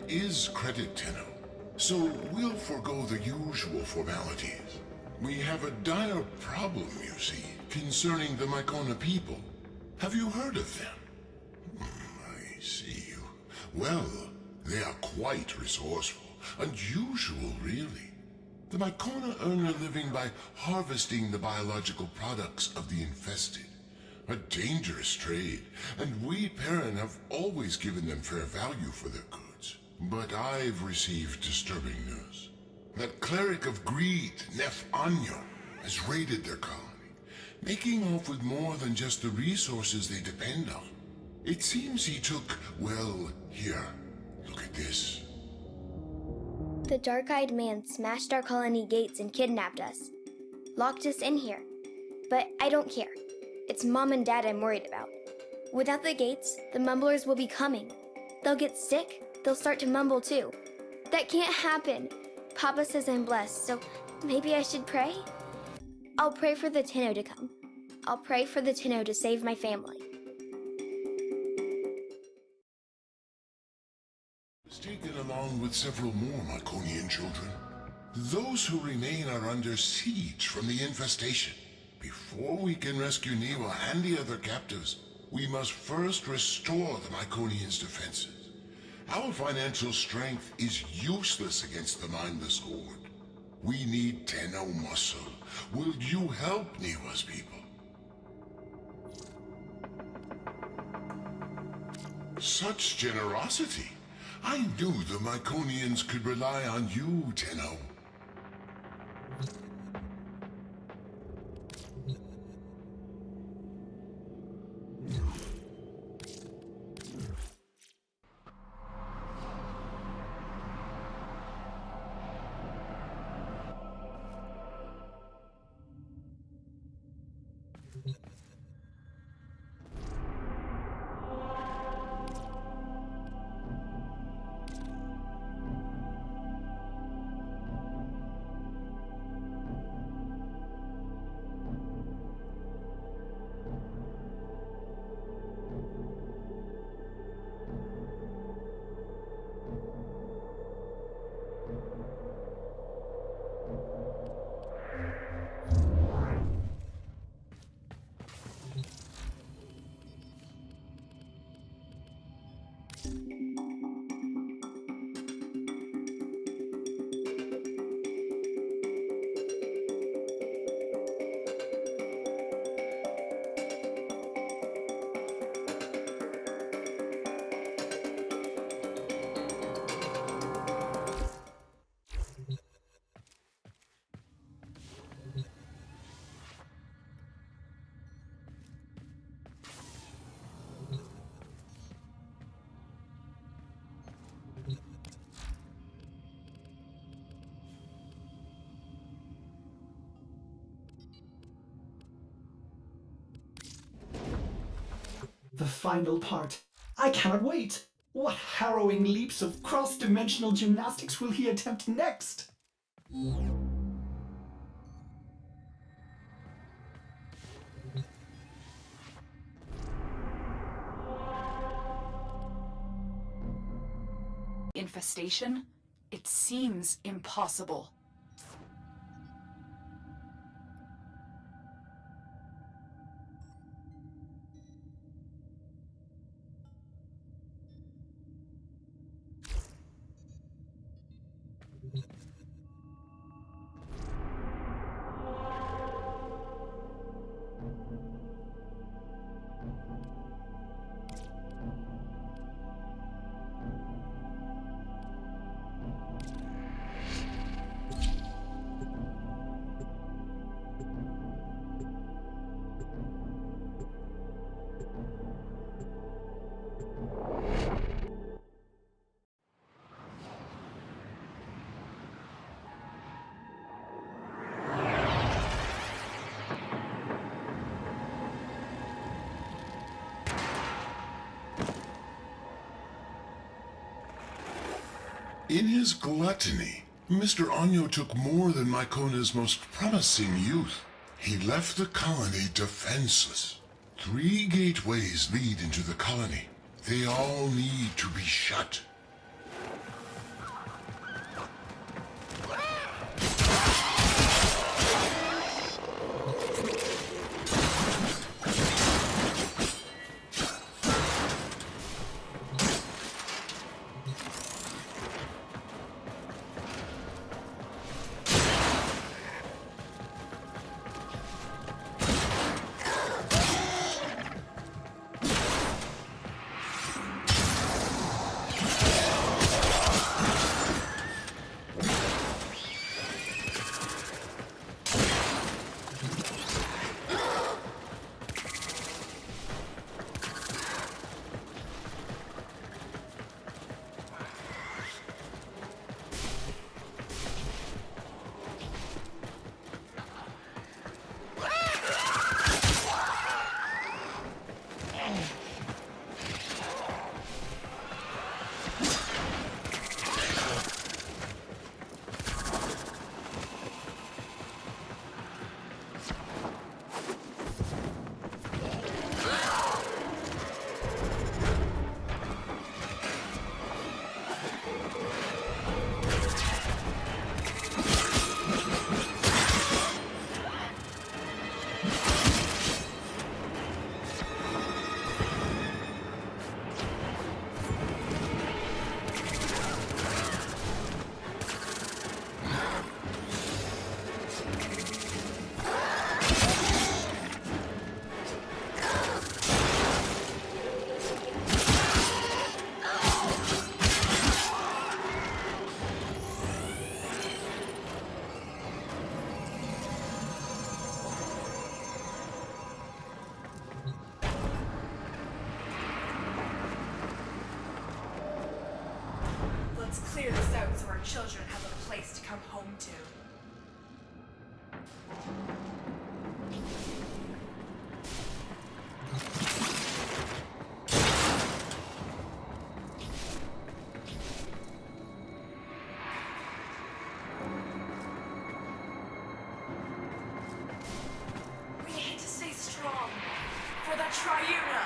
is credit, Tenno. So we'll forego the usual formalities. We have a dire problem, you see, concerning the Mycona people. Have you heard of them? I see you. Well, they are quite resourceful. Unusual, really. The Mycona earn a living by harvesting the biological products of the infested. A dangerous trade, and we Perrin have always given them fair value for their goods. But I've received disturbing news. That cleric of greed, Nef Anyo, has raided their colony, making off with more than just the resources they depend on. It seems he took, well, here, look at this. The dark-eyed man smashed our colony gates and kidnapped us. Locked us in here. But I don't care. It's Mom and Dad I'm worried about. Without the gates, the mumblers will be coming. They'll get sick, they'll start to mumble too. That can't happen. Papa says I'm blessed, so maybe I should pray? I'll pray for the Tenno to come. I'll pray for the Tenno to save my family. It's taken along with several more Myconian children. Those who remain are under siege from the infestation. Before we can rescue Niwa and the other captives, we must first restore the Myconians' defenses. Our financial strength is useless against the mindless horde. We need Tenno muscle. Will you help Niwa's people? Such generosity! I knew the Myconians could rely on you, Tenno. The final part. I cannot wait! What harrowing leaps of cross-dimensional gymnastics will he attempt next? Infestation? It seems impossible. In his gluttony, Mr. Anyo took more than Mycona's most promising youth. He left the colony defenseless. 3 gateways lead into the colony. They all need to be shut. Let's clear this out so our children have a place to come home to. We need to stay strong for the Triuna.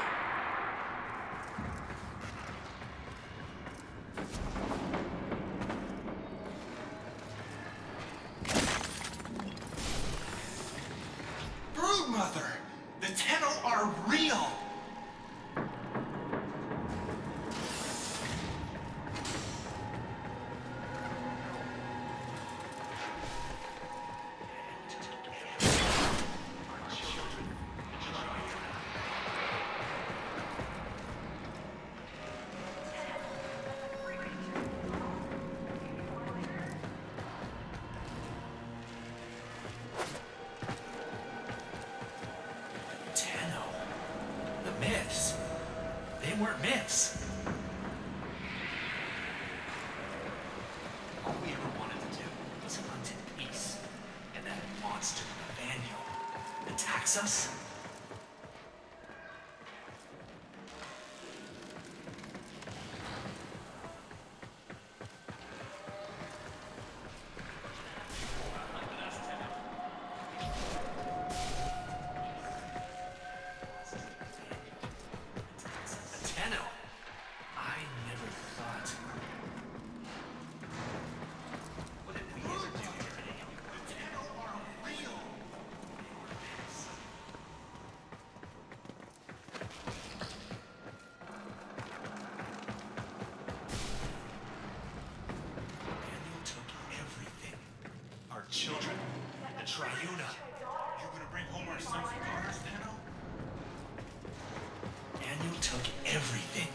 Broodmother! The Tenno are real! Tenno. The myths. They weren't myths. All we ever wanted to do was hunt in peace. And that monster, Nathaniel, attacks us? Tenno. I never thought. What did we ever do here? The Tenno are real. Daniel took everything. Our children, the Triuna. You're gonna bring home our sons and daughters, Tenno? Daniel took everything.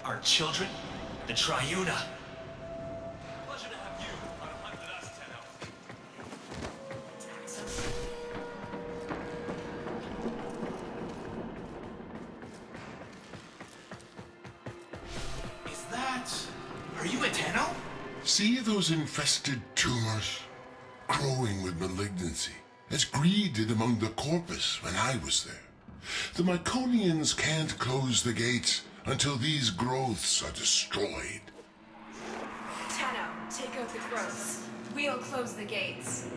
Our children, the Triuna. Pleasure to have you on a hunt with us, Tenno. Is that... Are you a Tenno? See those infested tumors? Growing with malignancy, as greed did among the corpus when I was there. The Myconians can't close the gates until these growths are destroyed. Tenno, take out the growths. We'll close the gates.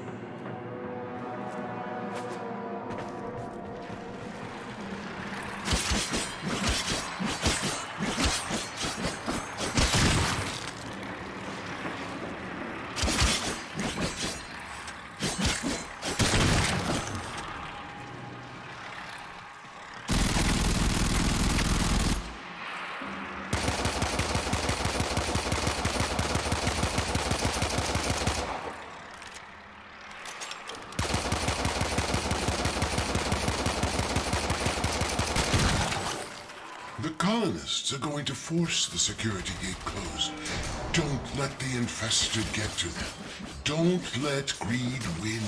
The colonists are going to force the security gate closed. Don't let the infested get to them. Don't let greed win.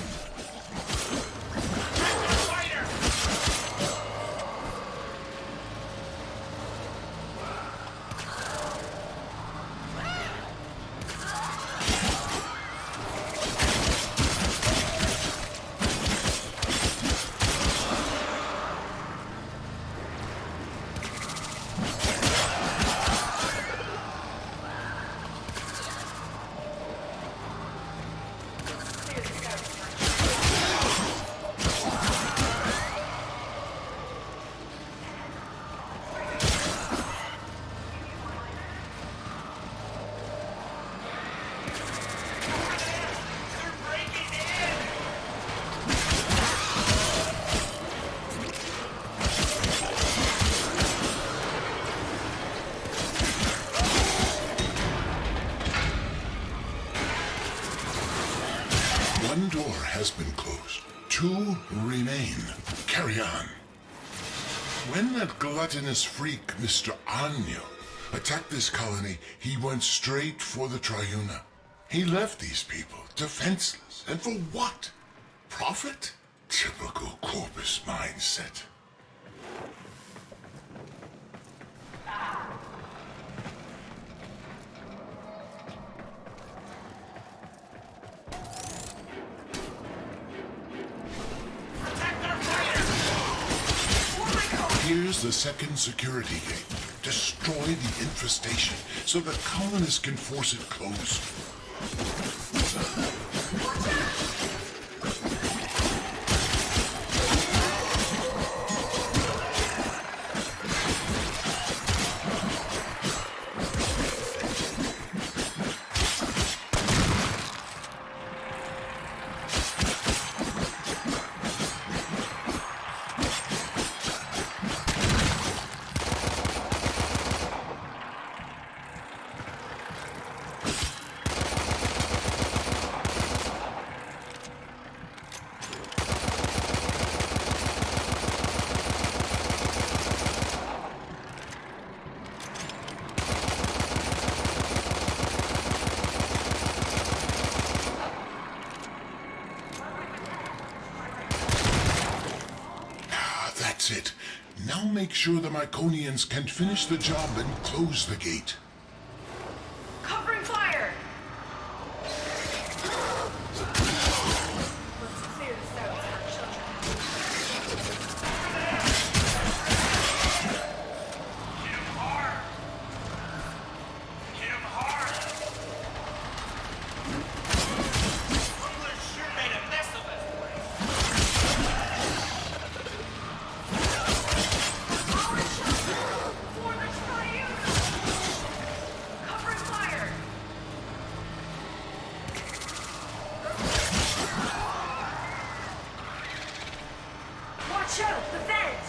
One door has been closed. 2 remain. Carry on. When that gluttonous freak, Mr. Anyo, attacked this colony, he went straight for the Triuna. He left these people defenseless. And for what? Profit? Typical Corpus mindset. Here's the second security gate. Destroy the infestation so the colonists can force it closed. That's it. Now make sure the Myconians can finish the job and close the gate. Covering fire! Let's clear this out for our children. Hit him hard! Hit him hard! English sure made a mess of this place. Our children! For the triune! Covering fire! Watch out! The vent!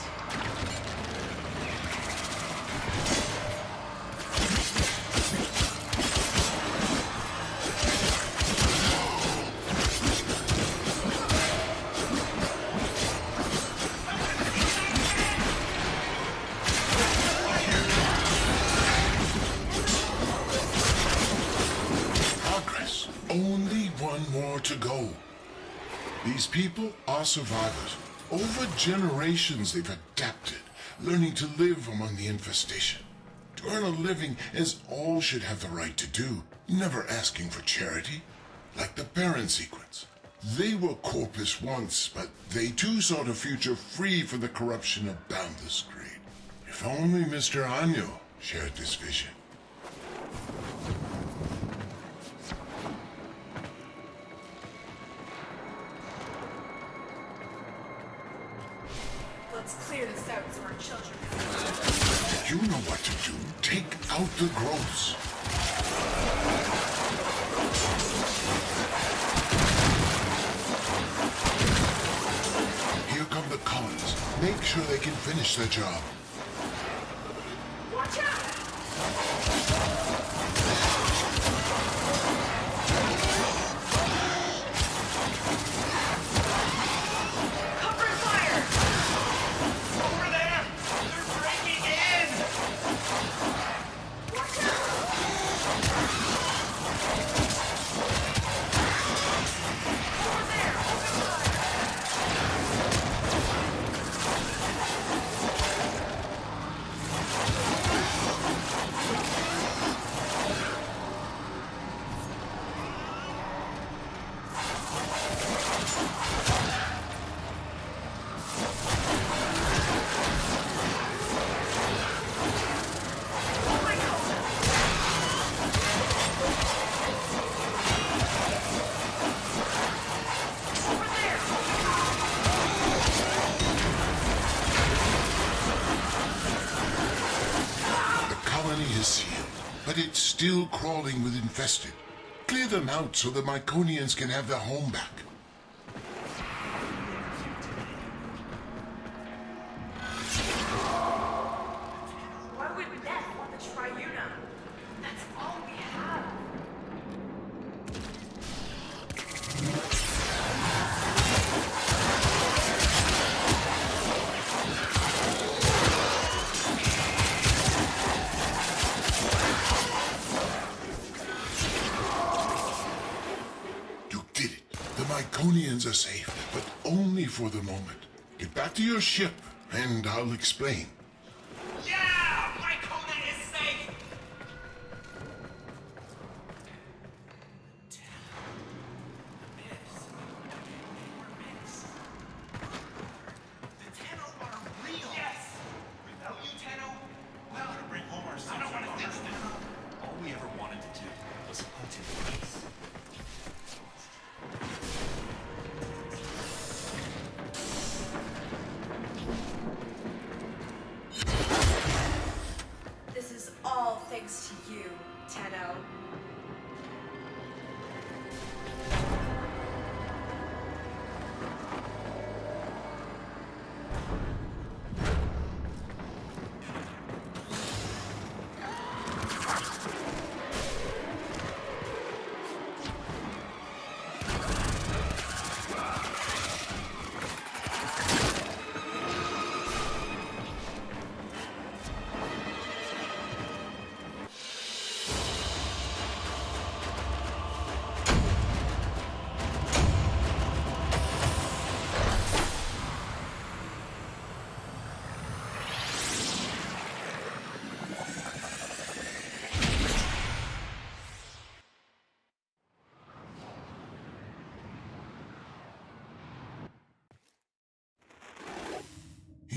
Progress. Only one more to go. These people are survivors. Over generations they've adapted, learning to live among the infestation. To earn a living is all should have the right to do, never asking for charity. Like the parent sequence. They were corpus once, but they too sought a future free from the corruption of boundless greed. If only Mr. Año shared this vision. Let's clear this out so our children You know what to do. Take out the growths. Here come the colonists. Make sure they can finish their job. Watch out! Covering fire! Over there! They're breaking in! Watch out! Over there! Open fire! Oh my God! Over there! The colony is sealed, but it's still crawling with infested. Clear them out so the Myconians can have their home back. Why would Beth want the Triuna? That's all we have. You did it. The Myconians are safe, but only for the moment. Get back to your ship, and I'll explain. Yeah! Myconian is safe! The myths. They were myths. The Tenno are real! Yes!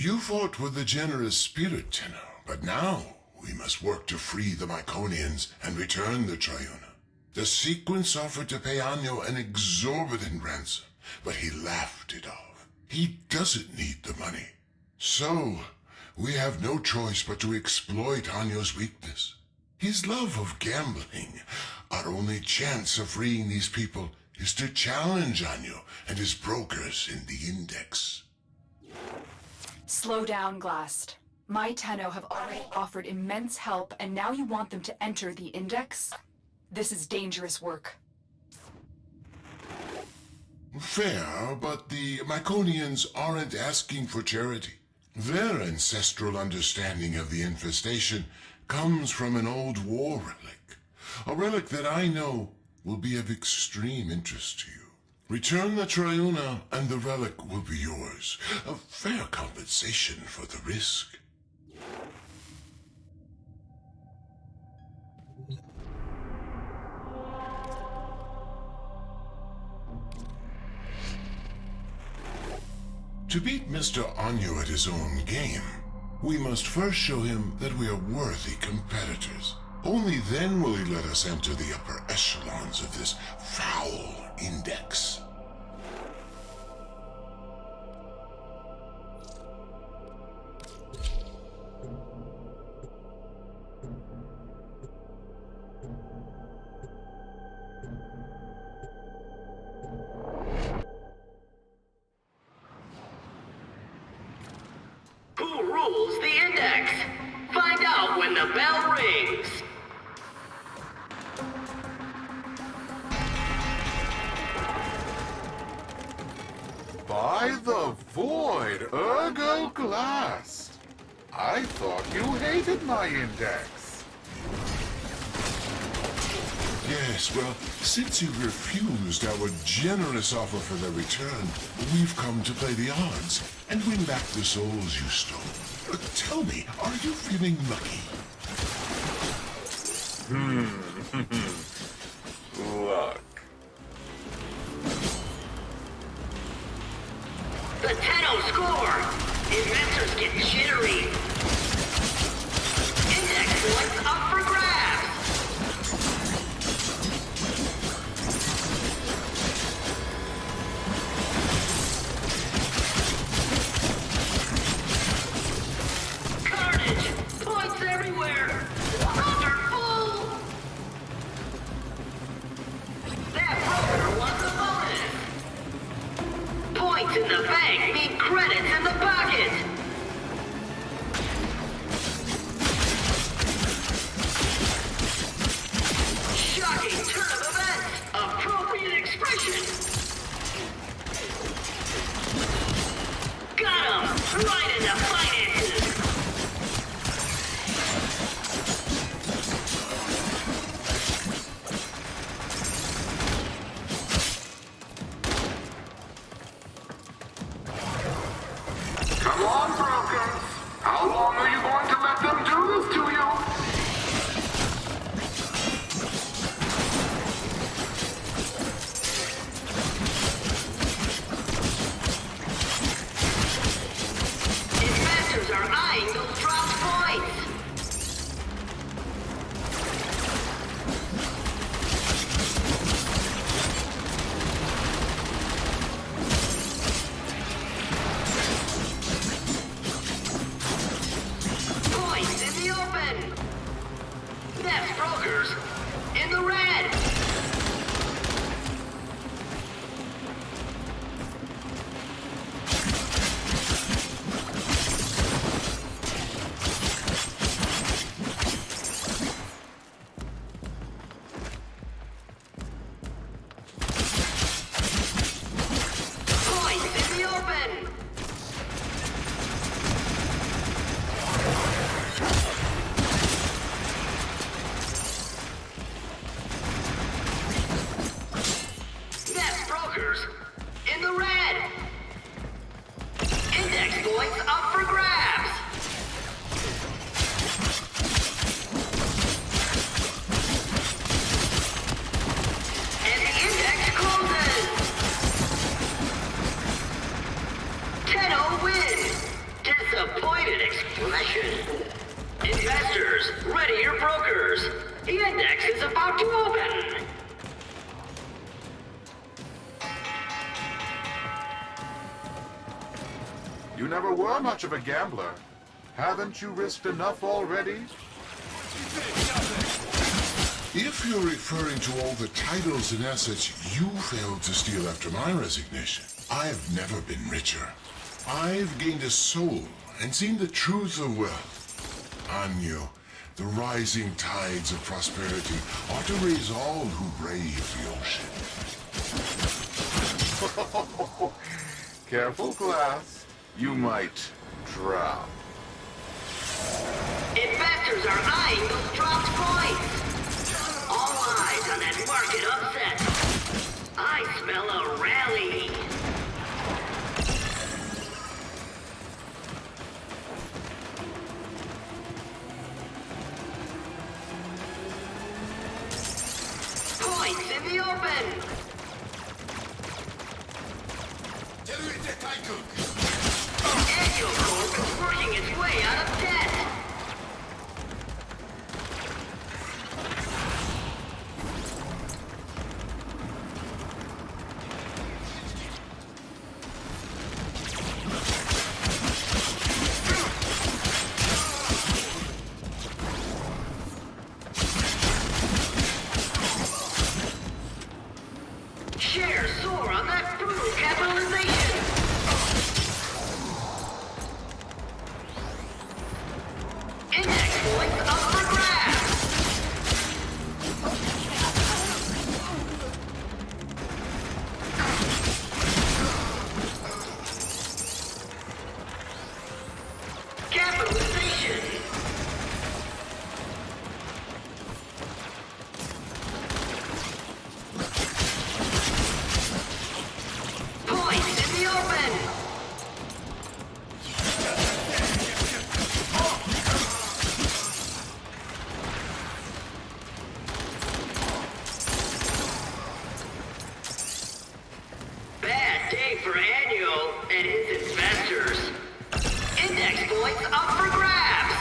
You fought with a generous spirit, Tenno, but now we must work to free the Myconians and return the Triuna. The sequence offered to pay Anyo an exorbitant ransom, but he laughed it off. He doesn't need the money. So, we have no choice but to exploit Anyo's weakness. His love of gambling. Our only chance of freeing these people is to challenge Anyo and his brokers in the Index. Slow down, GLAST. My Tenno have already offered immense help, and now you want them to enter the Index? This is dangerous work. Fair, but the Myconians aren't asking for charity. Their ancestral understanding of the infestation comes from an old war relic. A relic that I know will be of extreme interest to you. Return the Triuna and the relic will be yours. A fair compensation for the risk. To beat Mr. Anyo at his own game, we must first show him that we are worthy competitors. Only then will he let us enter the upper echelons of this foul Index. Who rules the Index? Find out when the bell rings. By the void, ergo GLAST. I thought you hated my Index. Yes, well, since you refused our generous offer for their return, we've come to play the odds and win back the souls you stole. Tell me, are you feeling lucky? Luck. The Tenno score! Investors get jittery. Index points up for grabs. Carnage! Points everywhere! Wonderful! That broker wants a bonus! Points in the bank mean credits in the pocket! Shocking turn of events! Appropriate expression! Got him! Right in the finances! Come on, brokers. How long are you going to let them do this to you? Investors are eyeing those dropped points! Points in the open! That's brokers in the red! Points in the open! That's brokers in the red! Index points up for grabs! And the index closes! Tenno wins! You never were much of a gambler. Haven't you risked enough already? If you're referring to all the titles and assets you failed to steal after my resignation, I've never been richer. I've gained a soul and seen the truth of wealth. Anyo, the rising tides of prosperity ought to raise all who brave the ocean. Careful, GLAST. You might drown. Investors are eyeing those dropped coins. All eyes on that market upset. I smell a rally. Points in the open. Annual Corp is working its way out of debt. Shares soar on that brutal capitalization. Index points up for grabs. Capitalization. Points in the open. Bad day for Annual and his investors. Index points up for grabs.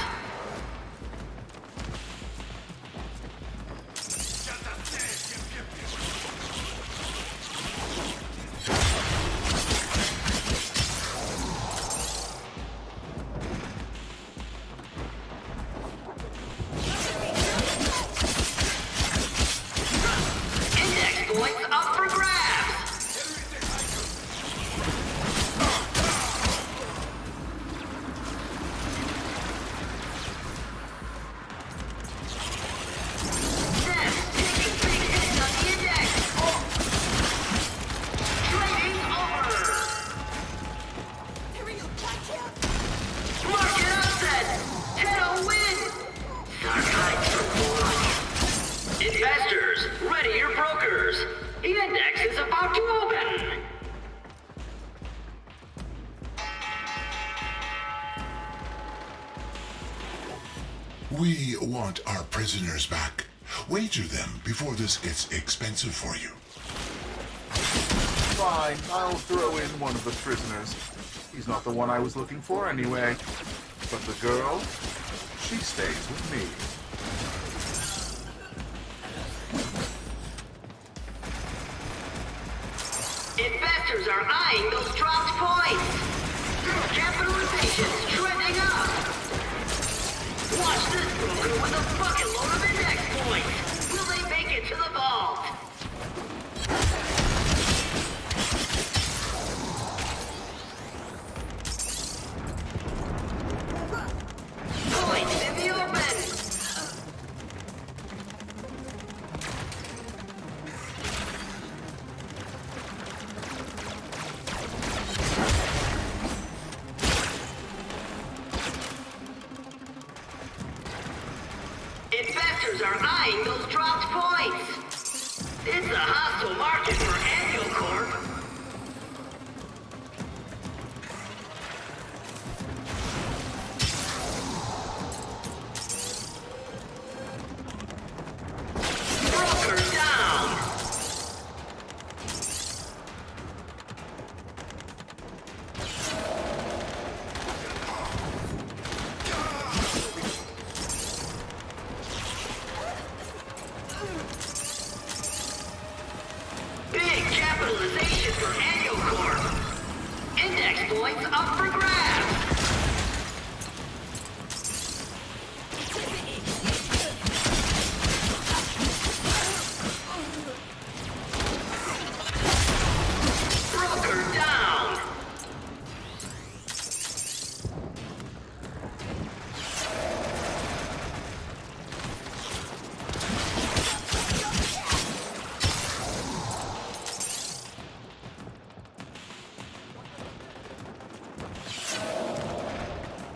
Index points up for grabs. Them taking big hits on the index. Trading over. Market upset. Tenno win. Narcotics for one. Investors, ready your brokers. The index is about to open. We want our prisoners back. Wager them before this gets expensive for you. Fine, I'll throw in one of the prisoners. He's not the one I was looking for anyway. But the girl, she stays with me. Investors are eyeing those dropped points. Capitalization's trending up. Watch this broker with a bucket load of index points. Will they make it to the vault? Points in the open. Investors are eyeing those dropped points. It's a hostile market for Annual Corp. Broker down. Big capitalization for Annual Corp. Index points up for grabs. Broker down.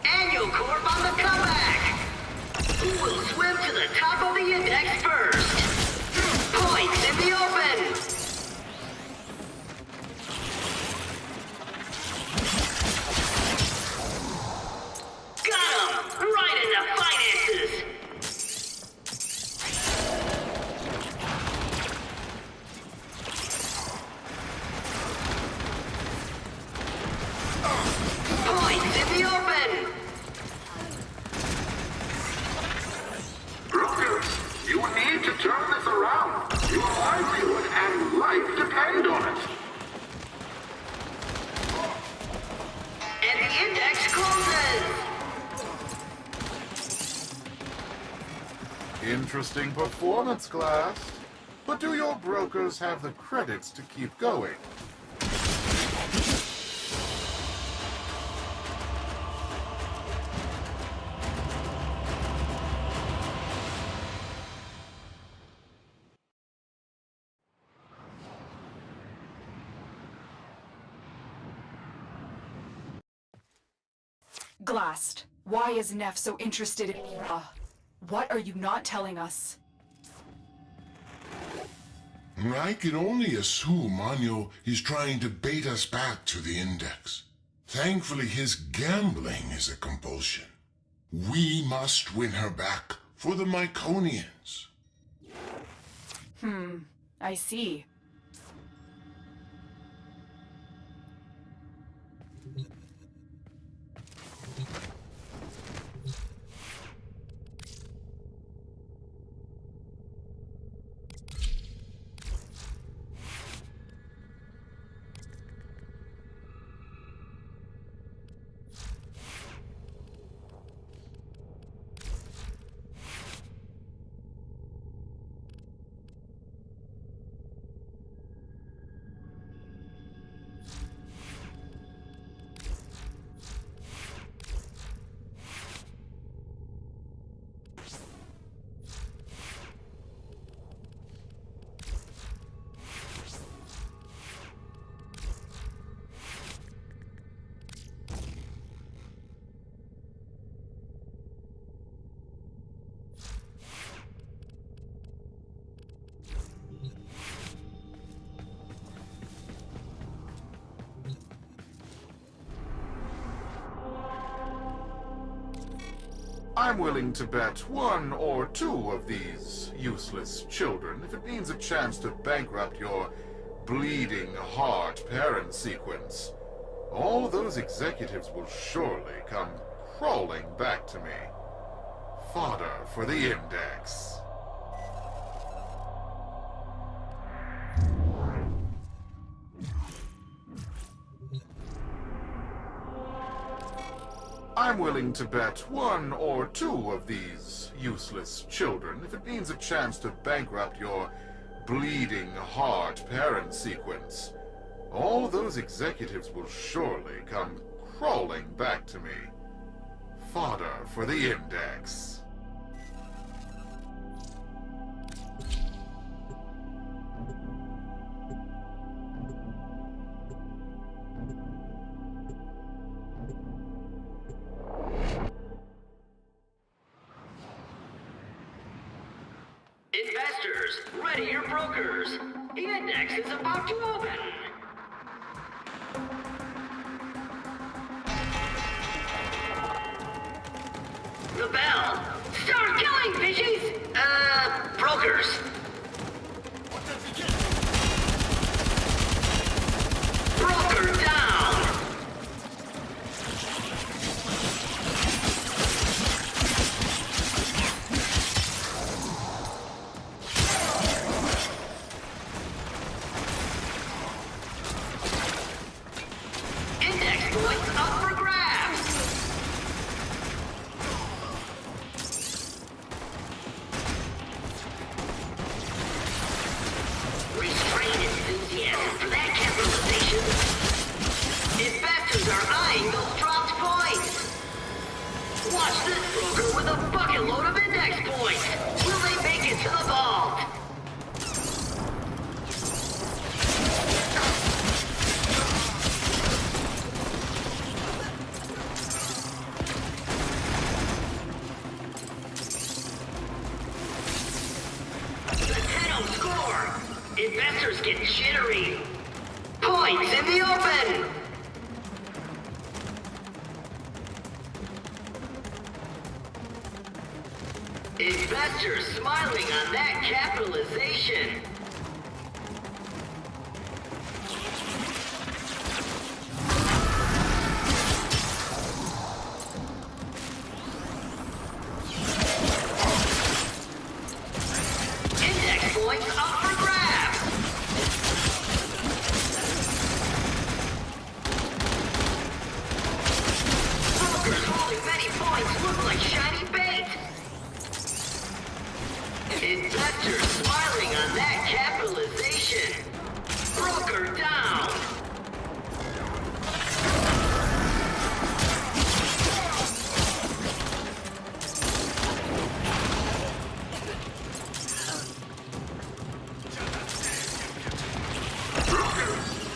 Annual Corp on the comeback. Who will swim to the top of the index first? Points in the open. Got him! Right in the finances! Points in the open! Brokers, you need to turn this around. Your livelihood and life depend on it. And the index closes! Interesting performance, GLAST. But do your brokers have the credits to keep going? GLAST, why is Neff so interested in what are you not telling us? I can only assume Anyo is trying to bait us back to the Index. Thankfully, his gambling is a compulsion. We must win her back for the Myconians. I see. I'm willing to bet one or two of these useless children if it means a chance to bankrupt your bleeding heart parent sequence. All those executives will surely come crawling back to me. Fodder for the Index. I'm willing to bet one or two of these useless children if it means a chance to bankrupt your bleeding heart parent sequence. All those executives will surely come crawling back to me. Fodder for the Index. Investors, ready your brokers. The index is about to open. The bell. Start killing, fishies! Brokers. Broker down! Index bucket load of index points. Will they make it to the vault? The 10-0 score. Investors get jittery. Points in the open. Investors smiling on that capitalization. Index points up for grabs. Brokers holding many points look like shiny bait. Investors smiling on that capitalization. Broker down.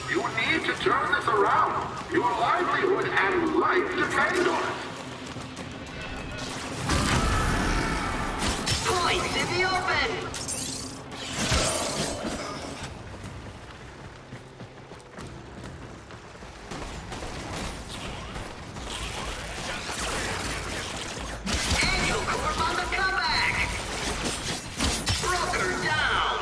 You need to turn this around. Your livelihood and life depend on it. Points in the open. Annual Corp on the comeback. Broker down.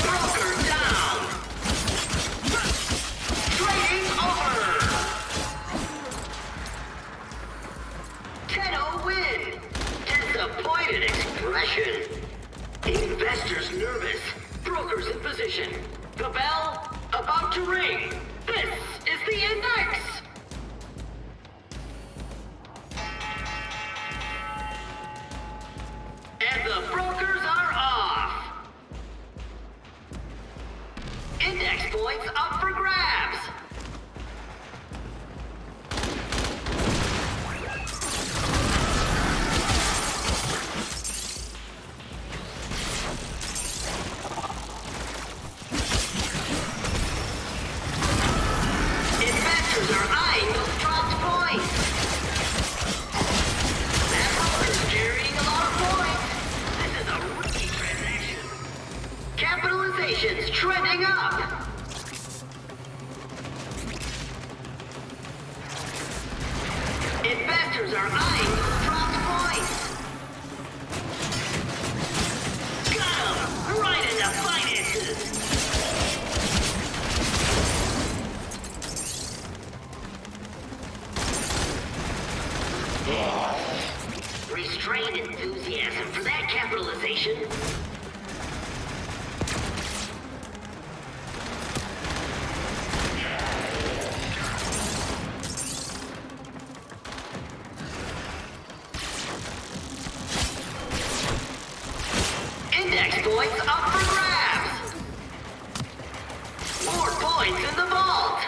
Broker down. Trading over. 10-0 win. Disappointed expression. Investors nervous. Brokers in position. The bell about to ring. This is the index. And the brokers are off. Index points up for grabs. Investors are eyeing those dropped points. That broker's carrying a lot of points. This is a risky transaction. Capitalization's trending up. Investors are eyeing those dropped points. Got 'em right into finances. Restrained enthusiasm for that capitalization. Index points up for grabs. More points in the vault.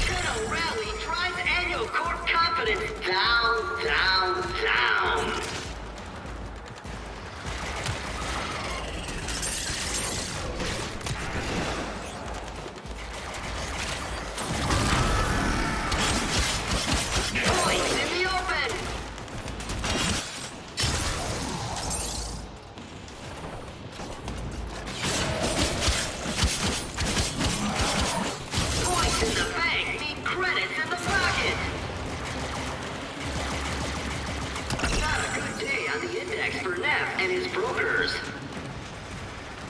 Shadow Rally drives annual corp confidence down, down, down. Points in the open. Points in the bank mean credits in the pocket. Not a good day on the index for Neff and his brokers.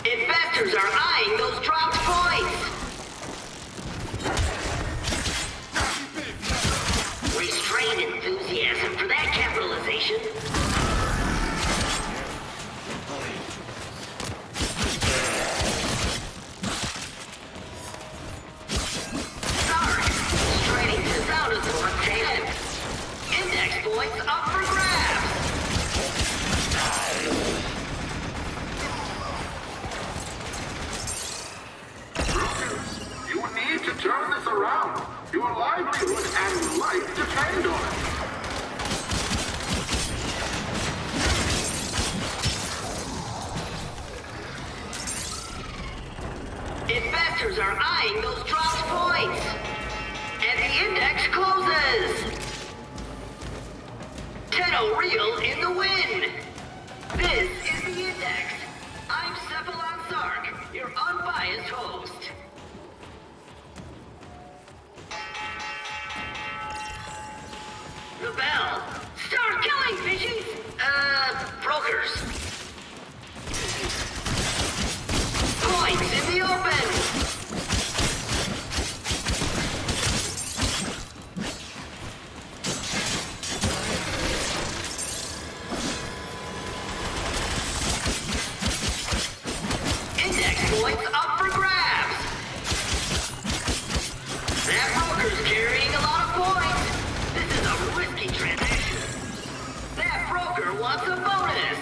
Investors are eyeing those dropped points. Restrained enthusiasm for that capitalization. Index points up for grabs! You need to turn this around. Your livelihood and life depend on it. Investors are eyeing those dropped points. And the index closes. Tenno Real in the win. This is the index. I'm Cephalon Sark, your unbiased host. The bell. Start killing, fishies! Brokers. Points in the open! Index points up for grabs! That broker's carrying a lot of points! This is a risky transaction. That broker wants a bonus!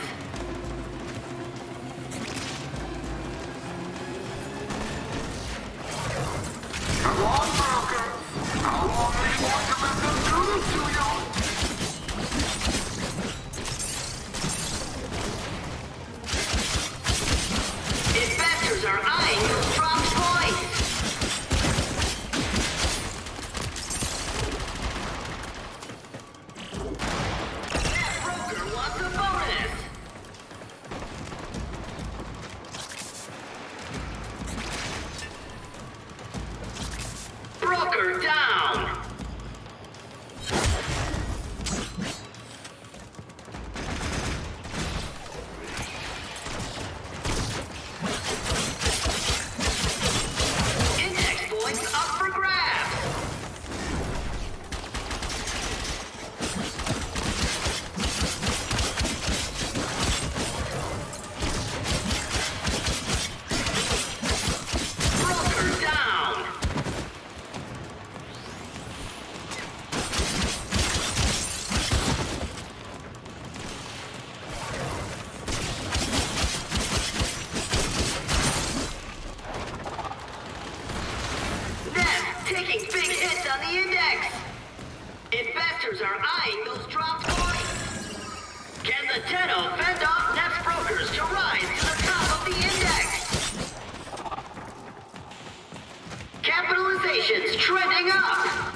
Come on, broker. How long are you going to let them do this to you? Investors are eyeing those dropped points! That broker wants a bonus! Broker down! Index points up for grabs! Broker down! Net taking big hits on the index! Investors are eyeing those dropped points! Can the Tenno fend off Net's brokers to rise to the top of the index? Capitalization's trending up!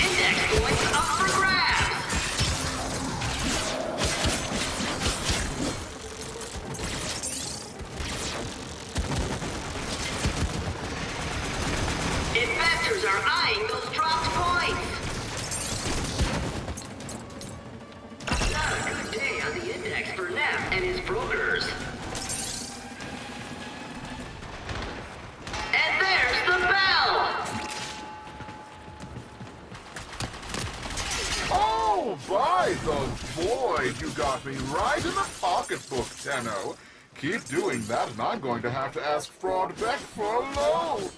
Index points up for grabs! Investors are eyeing those dropped points! Not a good day on the index for Neff and his brokers. And there's the bell! Oh, by the void, you got me right in the pocketbook, Tenno. Keep doing that, and I'm going to have to ask Fraud Beck for a loan.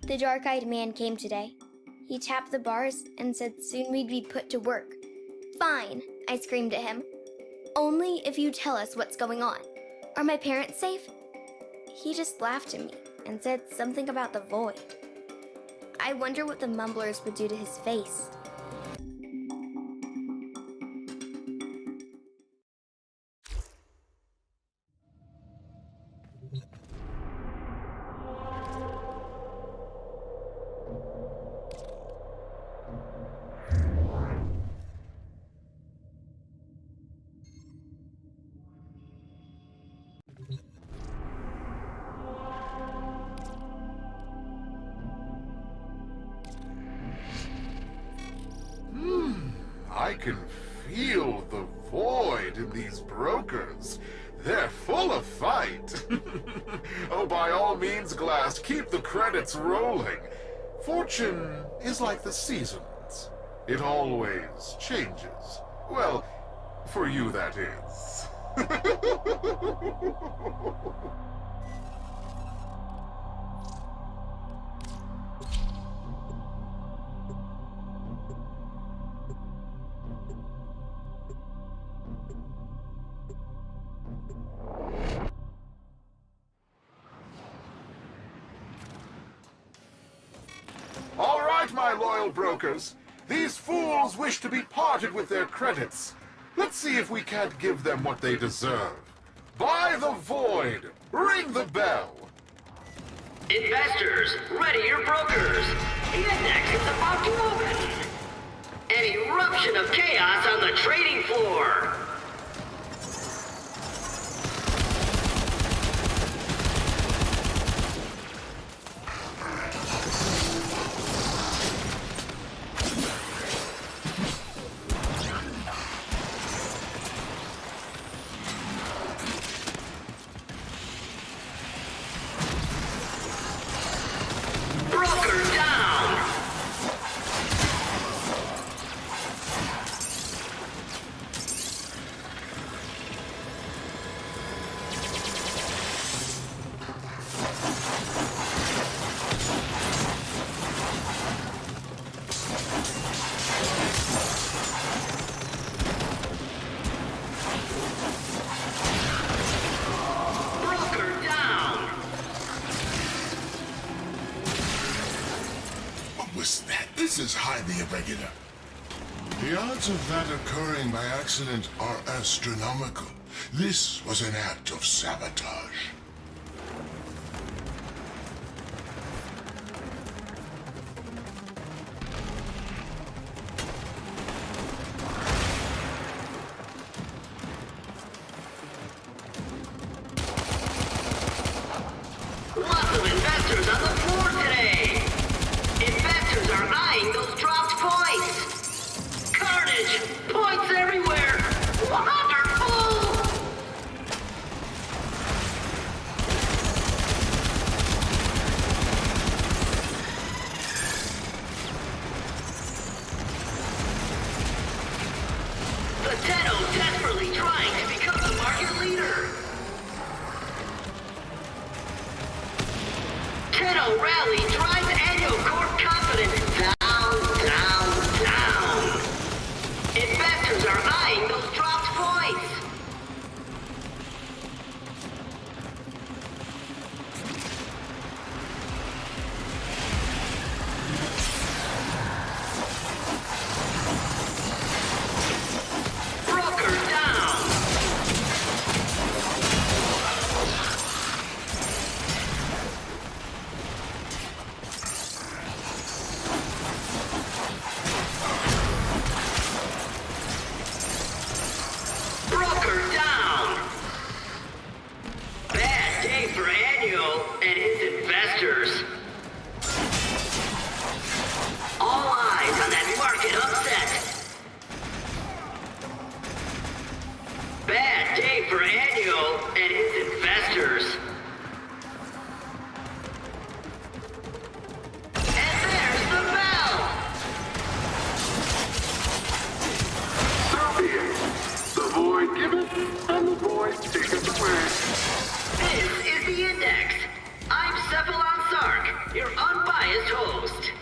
The dark-eyed man came today. He tapped the bars and said soon we'd be put to work. Fine, I screamed at him. Only if you tell us what's going on. Are my parents safe? He just laughed at me and said something about the void. I wonder what the mumblers would do to his face. can feel the void in these brokers. They're full of fight. Oh, by all means, GLAST, keep the credits rolling. Fortune is like the seasons. It always changes. Well, for you, that is. All right, my loyal brokers. These fools wish to be parted with their credits. Let's see if we can't give them what they deserve. Buy the void. Ring the bell. Investors, ready your brokers. The index is about to open. An eruption of chaos on the trading floor. Broker down! Broker down! What was that? This is highly irregular. The odds of that occurring by accident are astronomical. This was an act of sabotage. Lots of investors on the floor today. Investors are eyeing those dropped points. Carnage! Points everywhere! Wonderful! The Tenno desperately trying to become the market leader. Tenno rally drives annual core confidence down, down, down. Investors are eyeing those dropped points. Broker down. Broker down. Bad day for Annual and his investors. All eyes on that market upset. Bad day for Annual and his investors. And there's the bell. So be it. The void giveth, and the void taketh away. This is the Index. I'm Cephalon Sark, your unbiased host.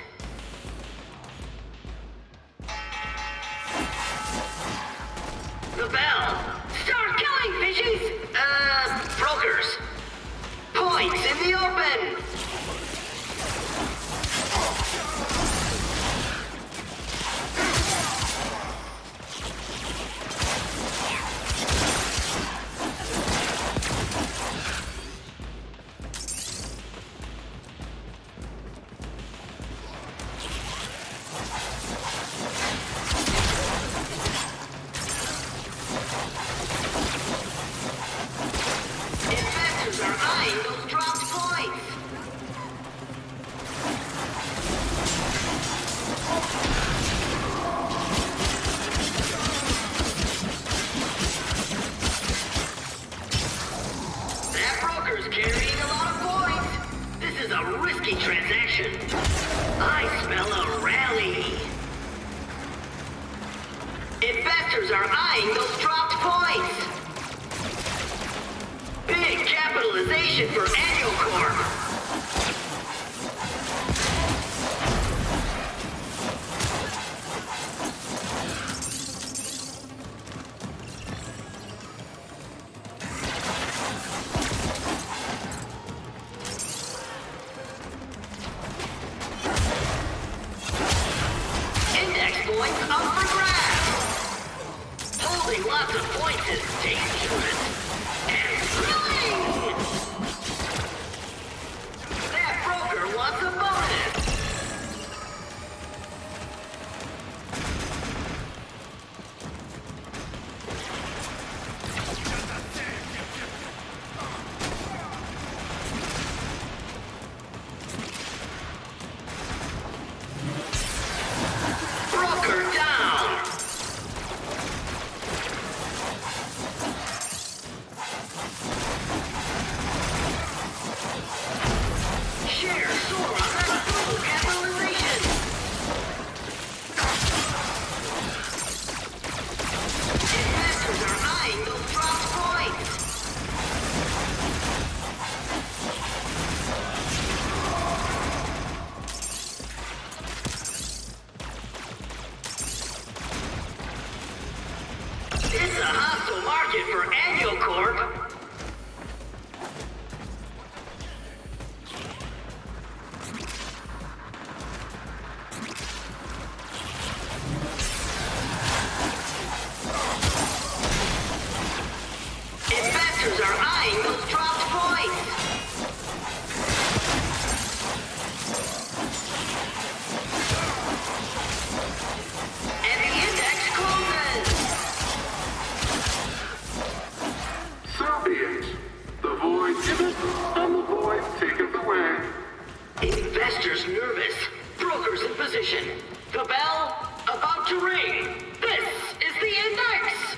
The bell. Start killing, fishies! Brokers. Points in the open! That broker's carrying a lot of points. This is a risky transaction. I smell a rally. Investors are eyeing those dropped points. Big capitalization for Annual Corp. Index points up for grabs. Holding lots of points is dangerous and thrilling. That broker wants a bonus. Broker down. Share soar on that full capitalization. Investors are eyeing those dropped points. It's a hostile market for Annual Corp. Investors are eyeing those dropped points. And the index closes. So be it. The void giveth, and the void taketh away. Investors nervous. Brokers in position. The bell about to ring. This is the index.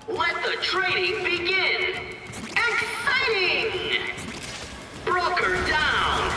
Let the trading begin. Exciting! Broker down.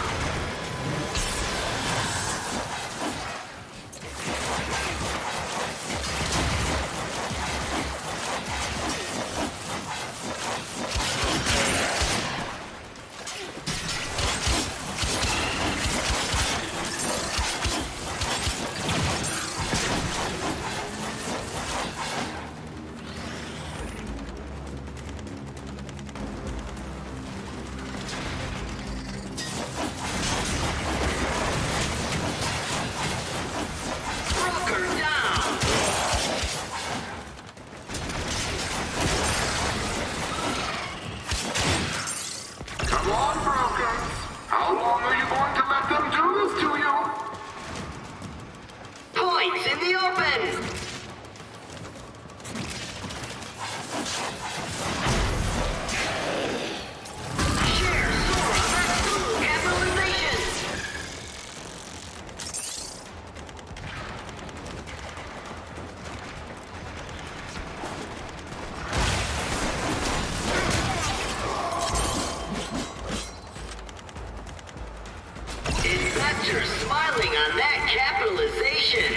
Broker down. Come on, brokers. How long are you going to let them do this to you? Points in the open. Share soar on that full capitalization. Investors smiling on that capitalization.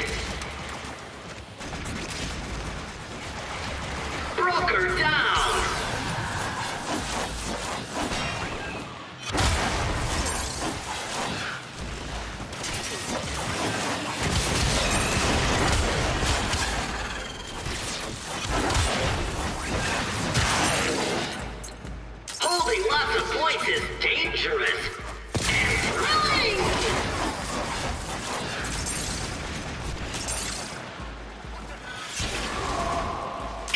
Broker down. Holding lots of points is dangerous and thrilling.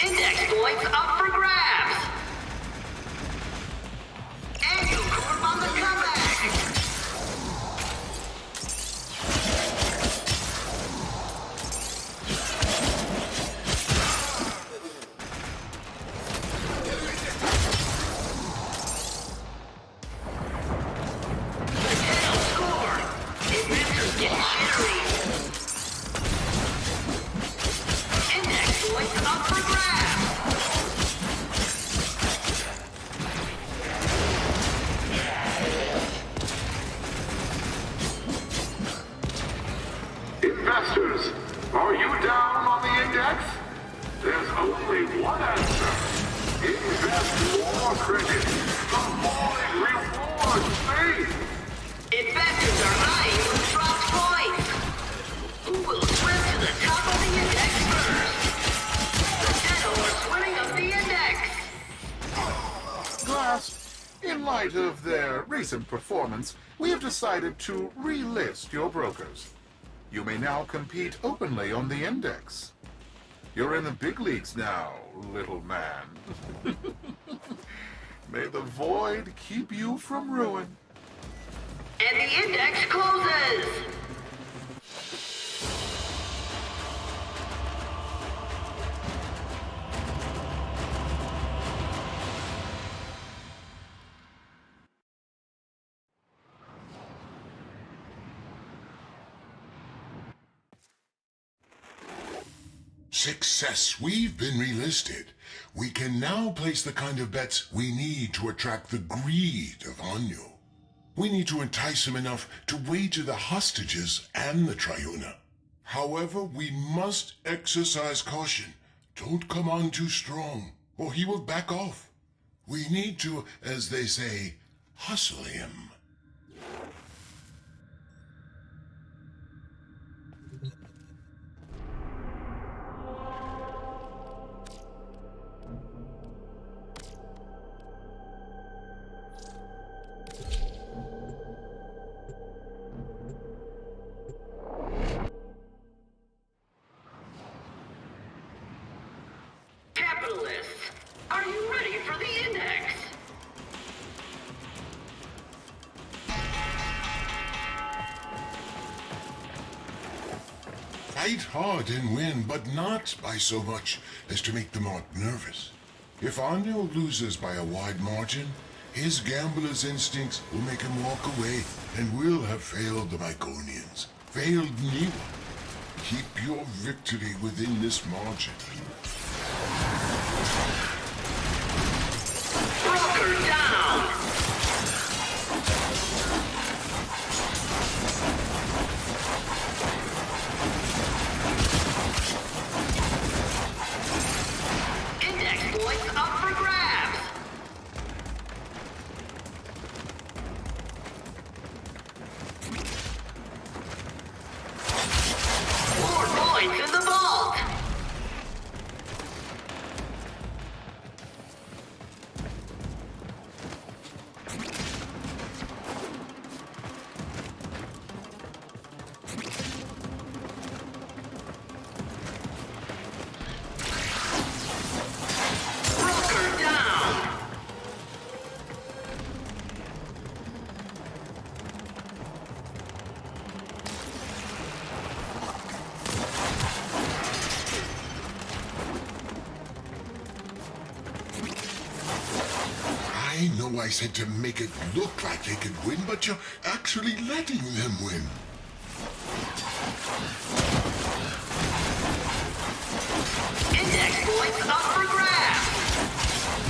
Index points up for grabs. Annual Corp on the comeback. The tail score. Investors get jittery. Index Are you down on the index? There's only one answer. Invest more credit. The more it rewards me. Investors are eyeing those dropped points. Who will swim to the top of the index first? The Tenno are swimming up the index. GLAST, in light of their recent performance, we have decided to relist your brokers. You may now compete openly on the index. You're in the big leagues now, little man. May the void keep you from ruin. And the index closes. Success. We've been relisted. We can now place the kind of bets we need to attract the greed of Anyo. We need to entice him enough to wager the hostages and the Triuna. However, we must exercise caution. Don't come on too strong, or he will back off. We need to, as they say, hustle him. Capitalists, are you ready for the index? Fight hard and win, but not by so much as to make the mark nervous. If Anyo loses by a wide margin, his gambler's instincts will make him walk away, and we'll have failed the Myconians, failed Niwa. Keep your victory within this margin. Broker down! Index points up for grabs! More points in the vault! Broker down! I know I said to make it look like they could win, but you're actually letting them win. Index points up for grabs!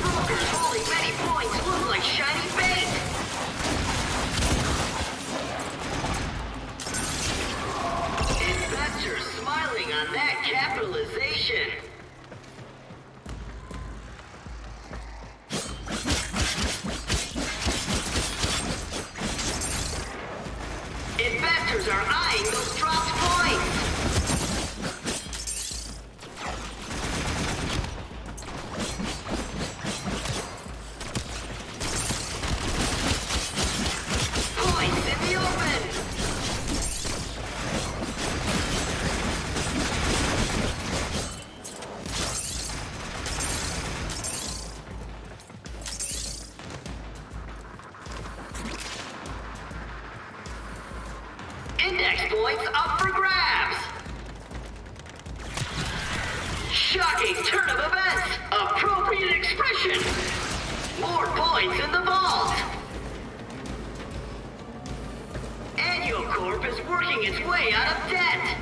Brokers holding many points look like shiny bait! Investors smiling on that capitalization! Investors are eyeing those dropped points! Points in the open! Index points up for grabs! Shocking turn of events! Appropriate expression! More points in the vault! Corp is working its way out of debt!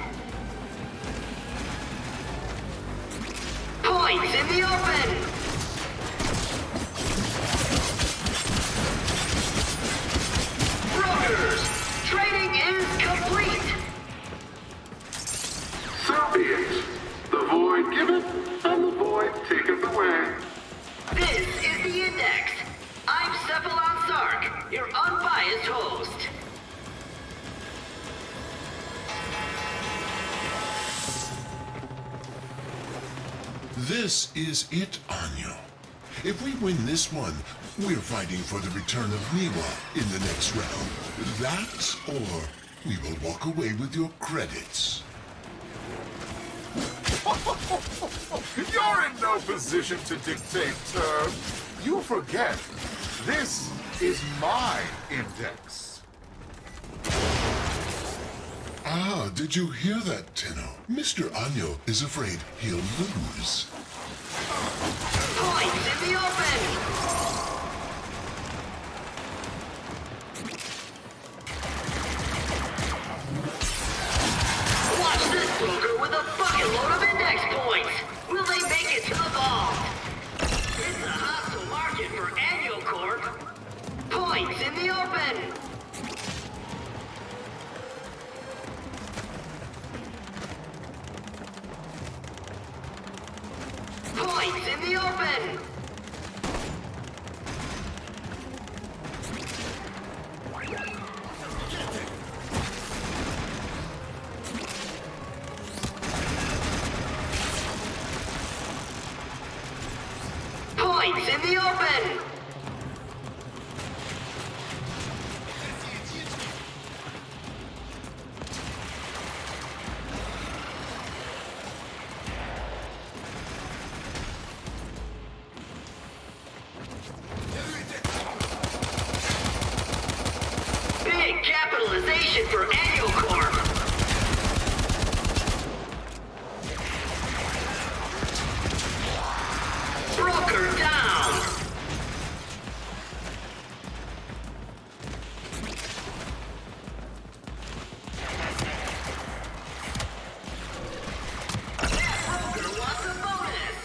Points in the open! Brokers! Trading is complete! So This is it, Anyo. If we win this one, we're fighting for the return of Niwa in the next round. That, or we will walk away with your credits. You're in no position to dictate terms. You forget, this is my index. Ah, did you hear that, Tenno? Mr. Anyo is afraid he'll lose. Points in the open! Watch this broker with a bucket load of index points! Will they make it to the vault? It's a hostile market for Annual Corp. Points in the open! Points in the open! Points in the open! Big capitalization for Annual Corp. Broker down. That broker wants a bonus.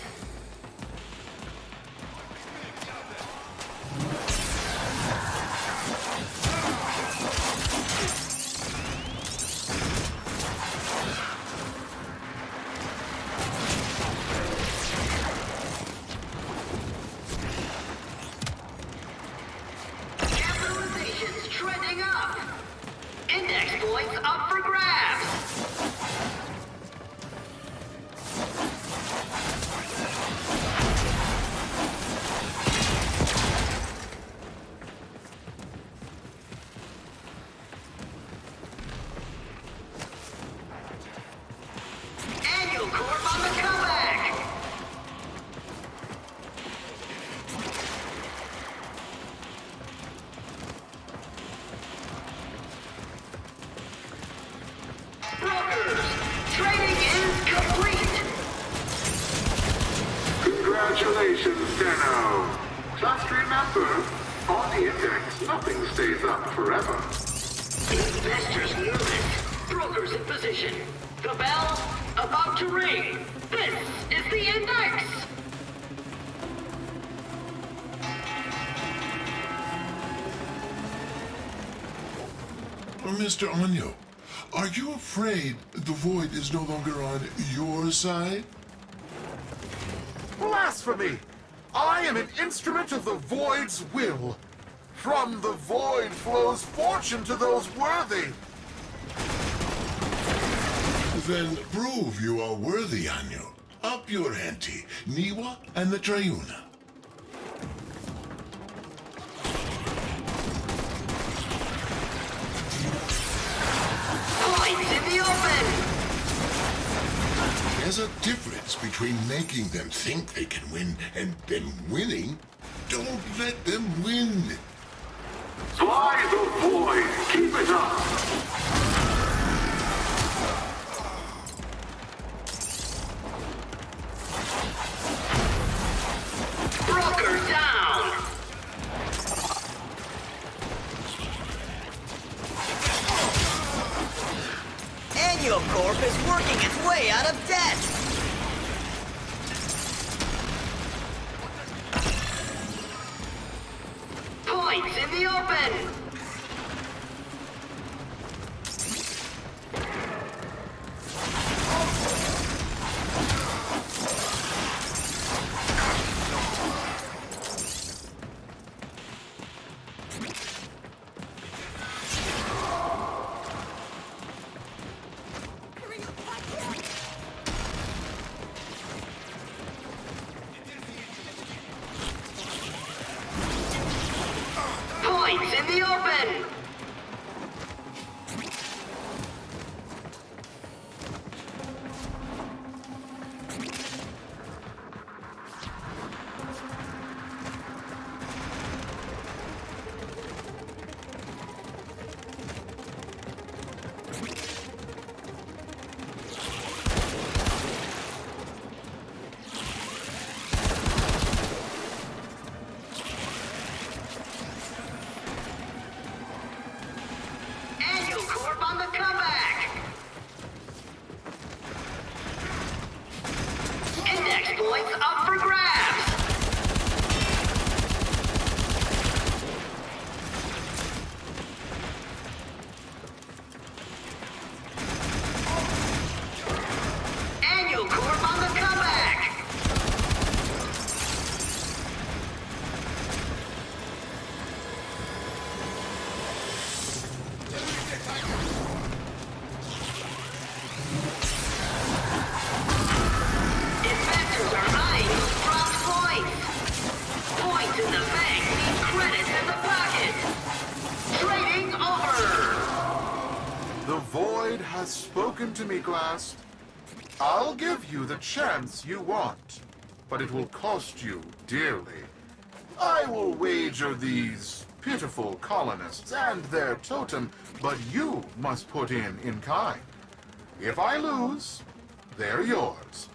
Capitalization's trending up. Index points up for grabs. Annual Corp on the comeback. Brokers, trading is complete. Congratulations, Tenno. Just remember, on the index, nothing stays up forever. Investors nervous. Brokers in position. The bell about to ring. This is the index. Mr. Anyo, are you afraid the Void is no longer on your side? Blasphemy! I am an instrument of the Void's will. From the Void flows fortune to those worthy. Then prove you are worthy, Anyo. Up your ante, Niwa and the Triuna. Points in the open. There's a difference between making them think they can win and then winning. Don't let them win. Fly the Void! Keep it up! Broker down. Annual Corp is working its way out of debt! Points in the open. the open! Points up for grabs! Annual Corp on the comeback! Has spoken to me, GLAST. I'll give you the chance you want, but it will cost you dearly. I will wager these pitiful colonists and their totem, but you must put in kind. If I lose, they're yours.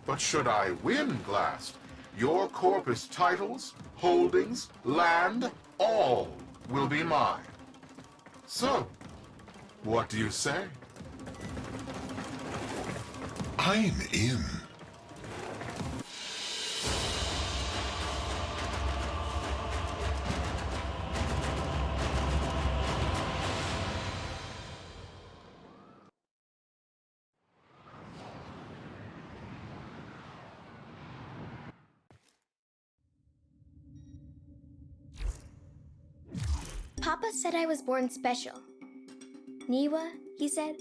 But should I win, GLAST, your corpus titles, holdings, land, all will be mine. So, what do you say? I'm in. Papa said I was born special. Niwa, he said,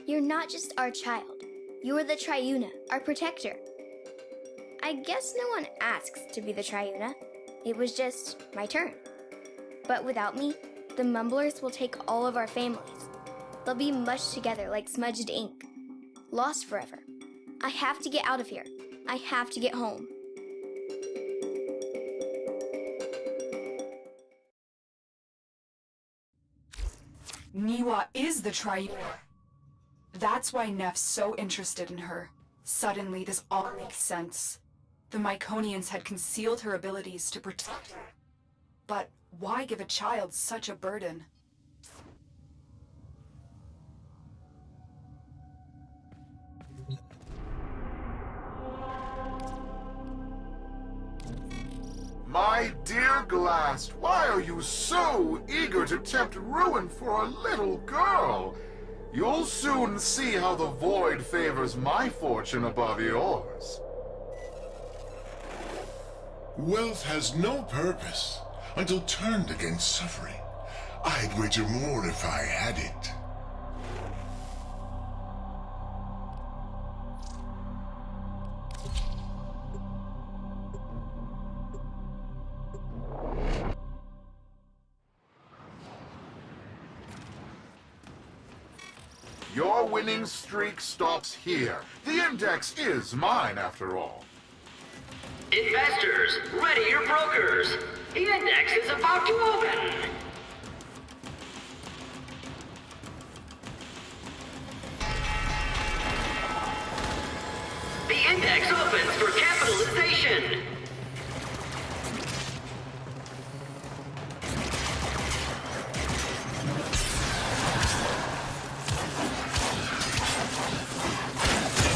you're not just our child. You're the Triuna, our protector. I guess no one asks to be the Triuna. It was just my turn. But without me, the Mumblers will take all of our families. They'll be mushed together like smudged ink. Lost forever. I have to get out of here. I have to get home. Niwa is the Triuna. That's why Neff's so interested in her. Suddenly, this all makes sense. The Myconians had concealed her abilities to protect her. But why give a child such a burden? My dear GLAST, why are you so eager to tempt ruin for a little girl? You'll soon see how the void favors my fortune above yours. Wealth has no purpose until turned against suffering. I'd wager more if I had it. Your winning streak stops here. The index is mine, after all. Investors, ready your brokers. The index is about to open. The index opens for capitalization.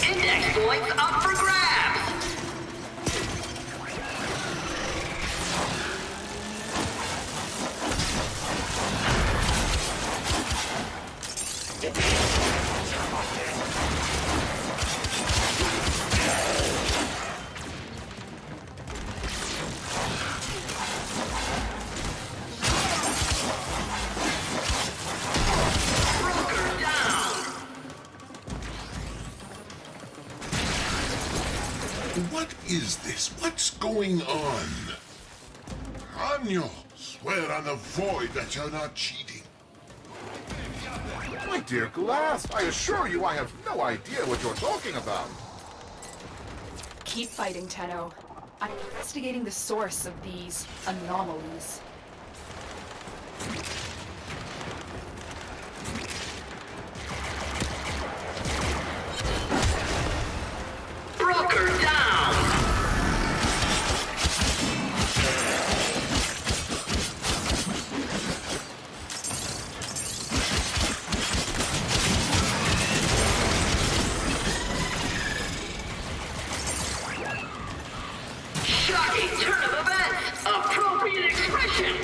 Index points up for grabs. Broker down. What is this? What's going on? I'm yours. Swear on the void that you're not cheating. My dear GLAST, I assure you I have no idea what you're talking about. Keep fighting, Tenno. I'm investigating the source of these anomalies. Broker down! Shocking turn of events! Appropriate expression!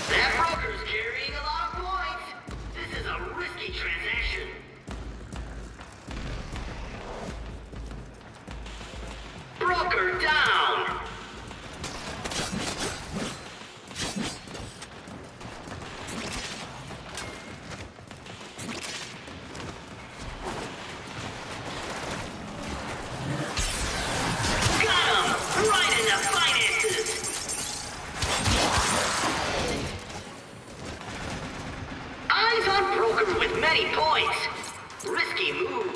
That broker's carrying a lot of points! This is a risky transaction! Broker down! Got him! Right in the finances! Eyes on broker with many points. Risky move.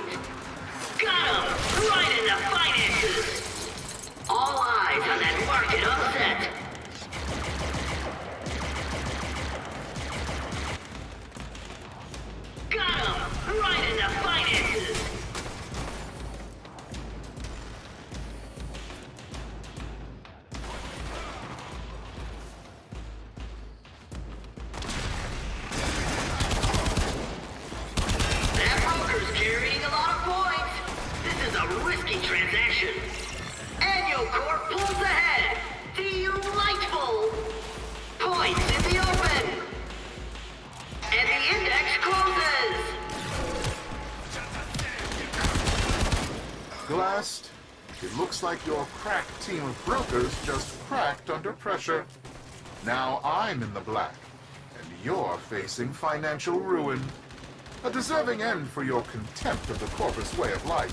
Got him! Right in the finances! All eyes on that market upset. Got him! Right in the finances! That broker's carrying a lot of points. This is a risky transaction. Annual Corp pulls ahead. Delightful. Points in the open. And the index closes. GLAST, it looks like your crack team of brokers just cracked under pressure. Now I'm in the black, and you're facing financial ruin. A deserving end for your contempt of the corpus way of life.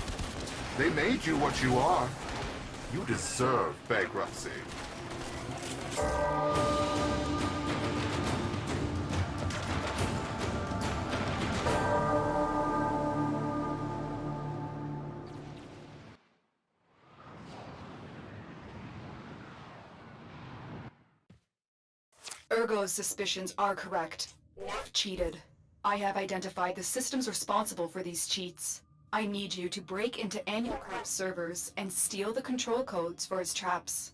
They made you what you are. You deserve bankruptcy. Ergo's suspicions are correct. Neff cheated. I have identified the systems responsible for these cheats. I need you to break into Annual Corp's servers and steal the control codes for his traps.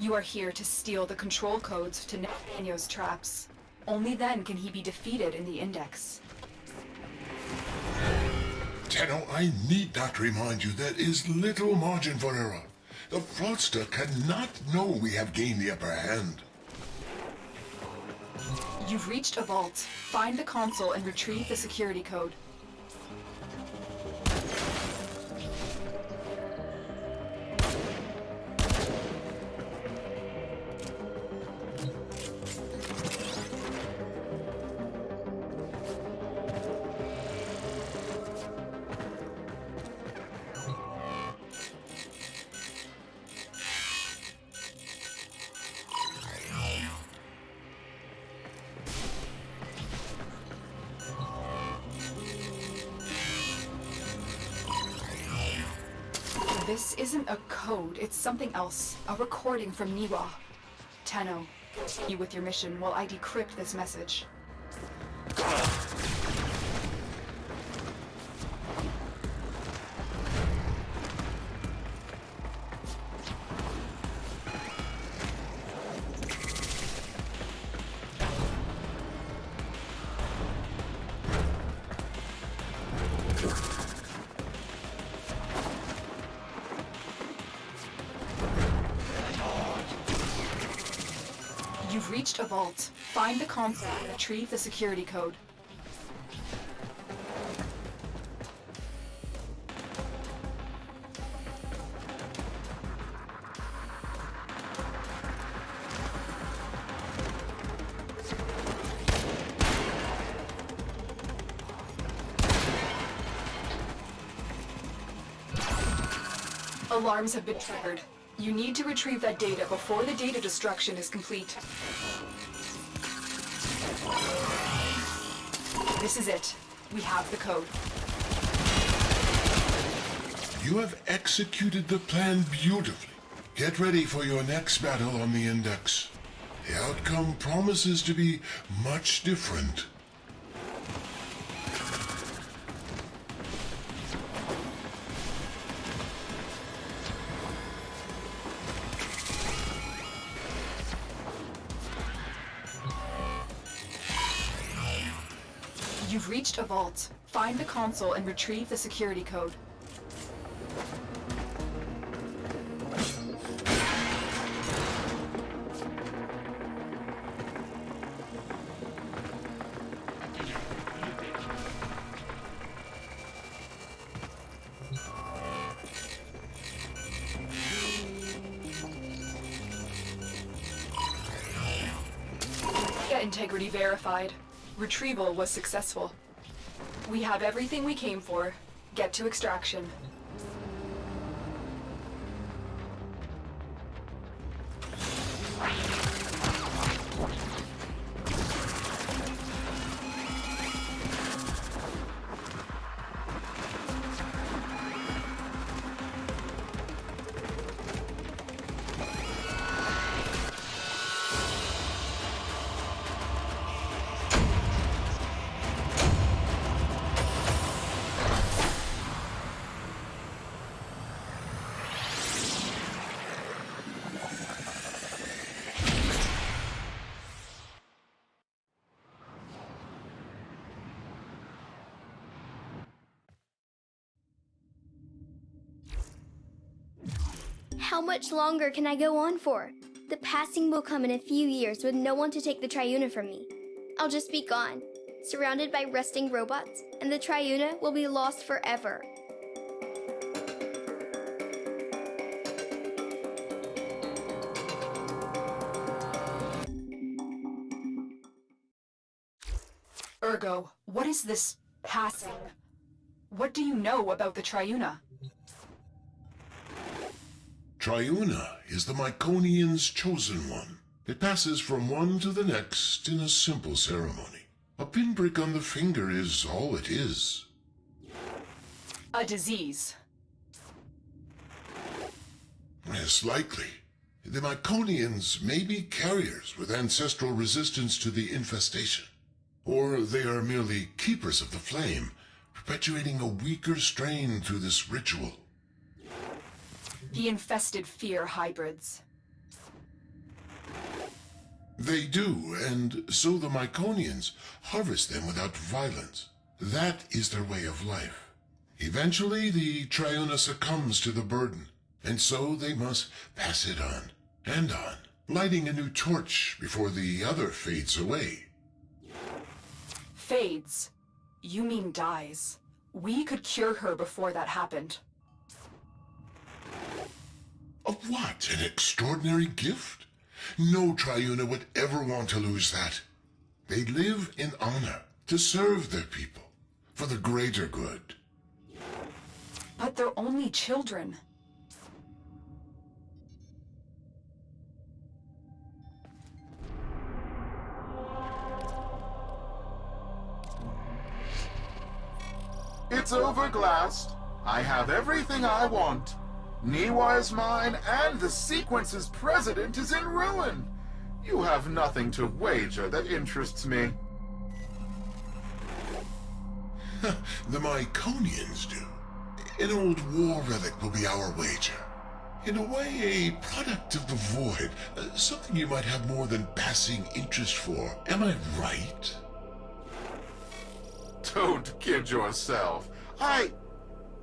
You are here to steal the control codes to Nathaniel's traps. Only then can he be defeated in the Index. Tenno, I need not remind you there is little margin for error. The fraudster cannot know we have gained the upper hand. You've reached a vault. Find the console and retrieve the security code. This isn't a code, it's something else. A recording from Niwa. Tenno, continue with your mission while I decrypt this message. reached a vault. Find the console and retrieve the security code. Alarms have been triggered. You need to retrieve that data before the data destruction is complete. This is it. We have the code. You have executed the plan beautifully. Get ready for your next battle on the Index. The outcome promises to be much different. You've reached a vault. Find the console and retrieve the security code. Data integrity verified. Retrieval was successful. We have everything we came for. Get to extraction. How much longer can I go on for? The passing will come in a few years with no one to take the Triuna from me. I'll just be gone, surrounded by resting robots, and the Triuna will be lost forever. Ergo, what is this passing? What do you know about the Triuna? Triuna is the Myconian's chosen one. It passes from one to the next in a simple ceremony. A pinprick on the finger is all it is. A disease. Yes, likely. The Myconians may be carriers with ancestral resistance to the infestation. Or they are merely keepers of the flame, perpetuating a weaker strain through this ritual. The infested fear hybrids. They do, and so the Myconians harvest them without violence. That is their way of life. Eventually, the Triuna succumbs to the burden, and so they must pass it on, and on, lighting a new torch before the other fades away. Fades? You mean dies. We could cure her before that happened. Of what? An extraordinary gift? No Triuna would ever want to lose that. They live in honor, to serve their people, for the greater good. But they're only children. It's over, GLAST. I have everything I want. Niwa is mine, and the sequence's president is in ruin. You have nothing to wager that interests me. The Myconians do. An old war relic will be our wager. In a way, a product of the void. Something you might have more than passing interest for. Am I right? Don't kid yourself.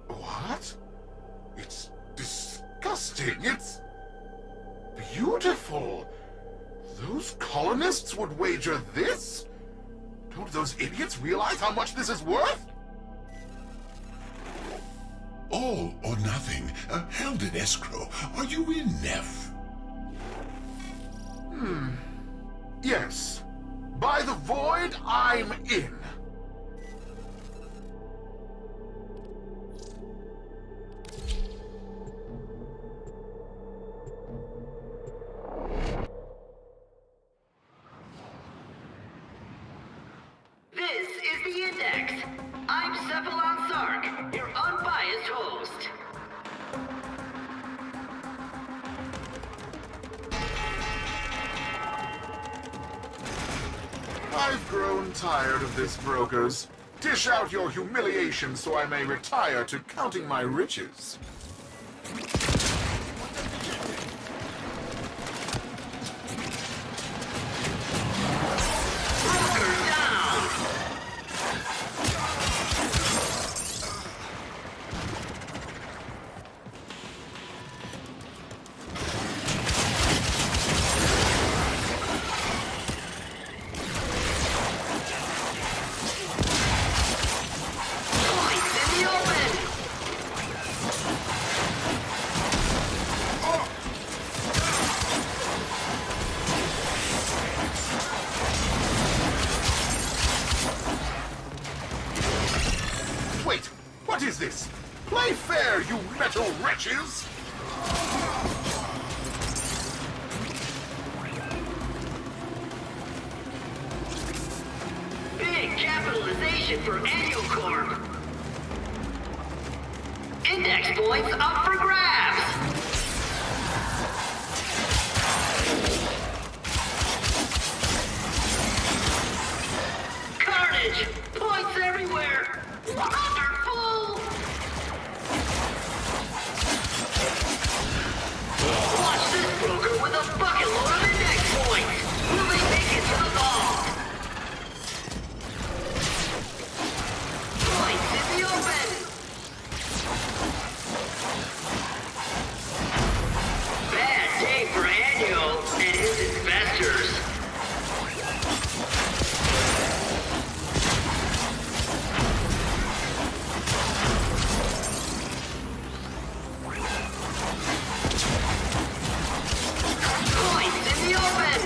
What? It's disgusting. It's beautiful. Those colonists would wager this? Don't those idiots realize how much this is worth? All or nothing. Held in escrow. Are you in, Neff? Yes. By the void, I'm in. This is the Index. I'm Cephalon Sark, your unbiased host. I've grown tired of this, brokers. Dish out your humiliation so I may retire to counting my riches. Broker down! Points in the open! Wait, what is this? Play fair, you metal wretches! Big capitalization for Annual Corp. Index points up for grabs. Carnage! Points everywhere! Wonderful! Watch this broker with a bucket load of index points! Will they make it to the ball? Points in the open! Bad day for Annual and his investors. Points in the open!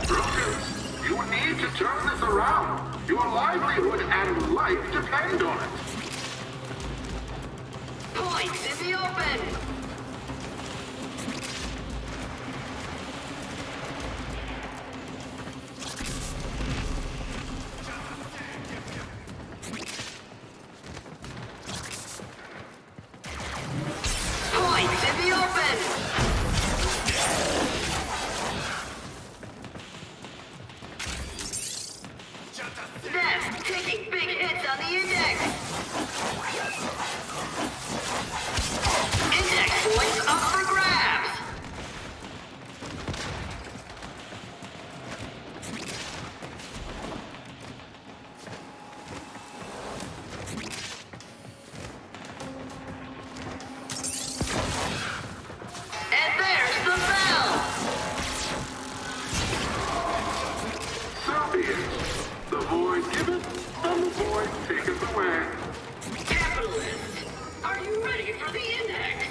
Brokers, you need to turn this around. Your livelihood and life depend on it. Points in the open! Points in the open! Neff taking big hits on the index! Index points up for grabs! And there's the bell! So be it. The void giveth, and the void taketh away. Capitalist, are you ready for the index?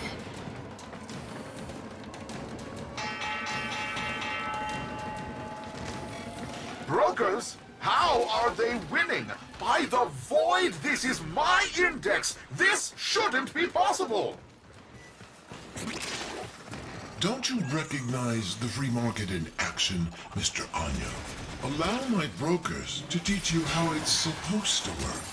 Brokers, how are they winning? By the void, this is my index. This shouldn't be possible. Don't you recognize the free market in action, Mr. Anya? Allow my brokers to teach you how it's supposed to work.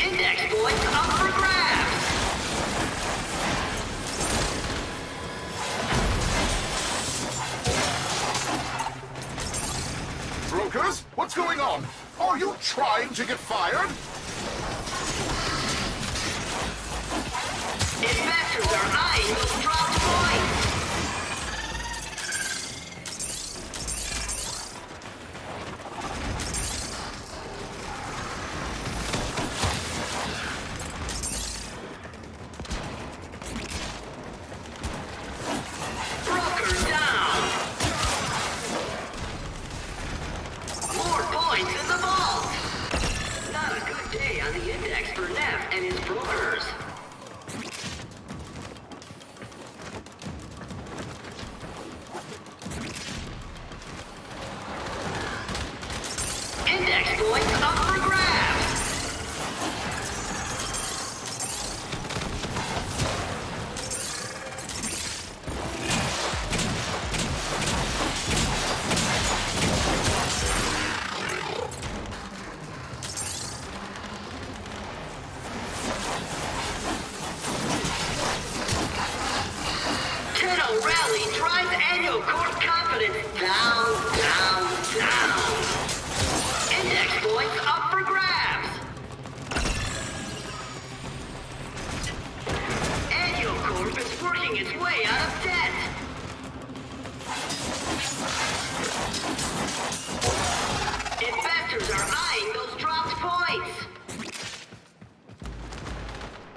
Index points up for grabs! Brokers, what's going on? Are you trying to get fired? Investors are eyeing those dropped points! points up for grabs! Tenno Rally drives annual Corp confidence down, down, down. Index points up for grabs. Annual Corp is working its way out of debt. Investors are eyeing those dropped points.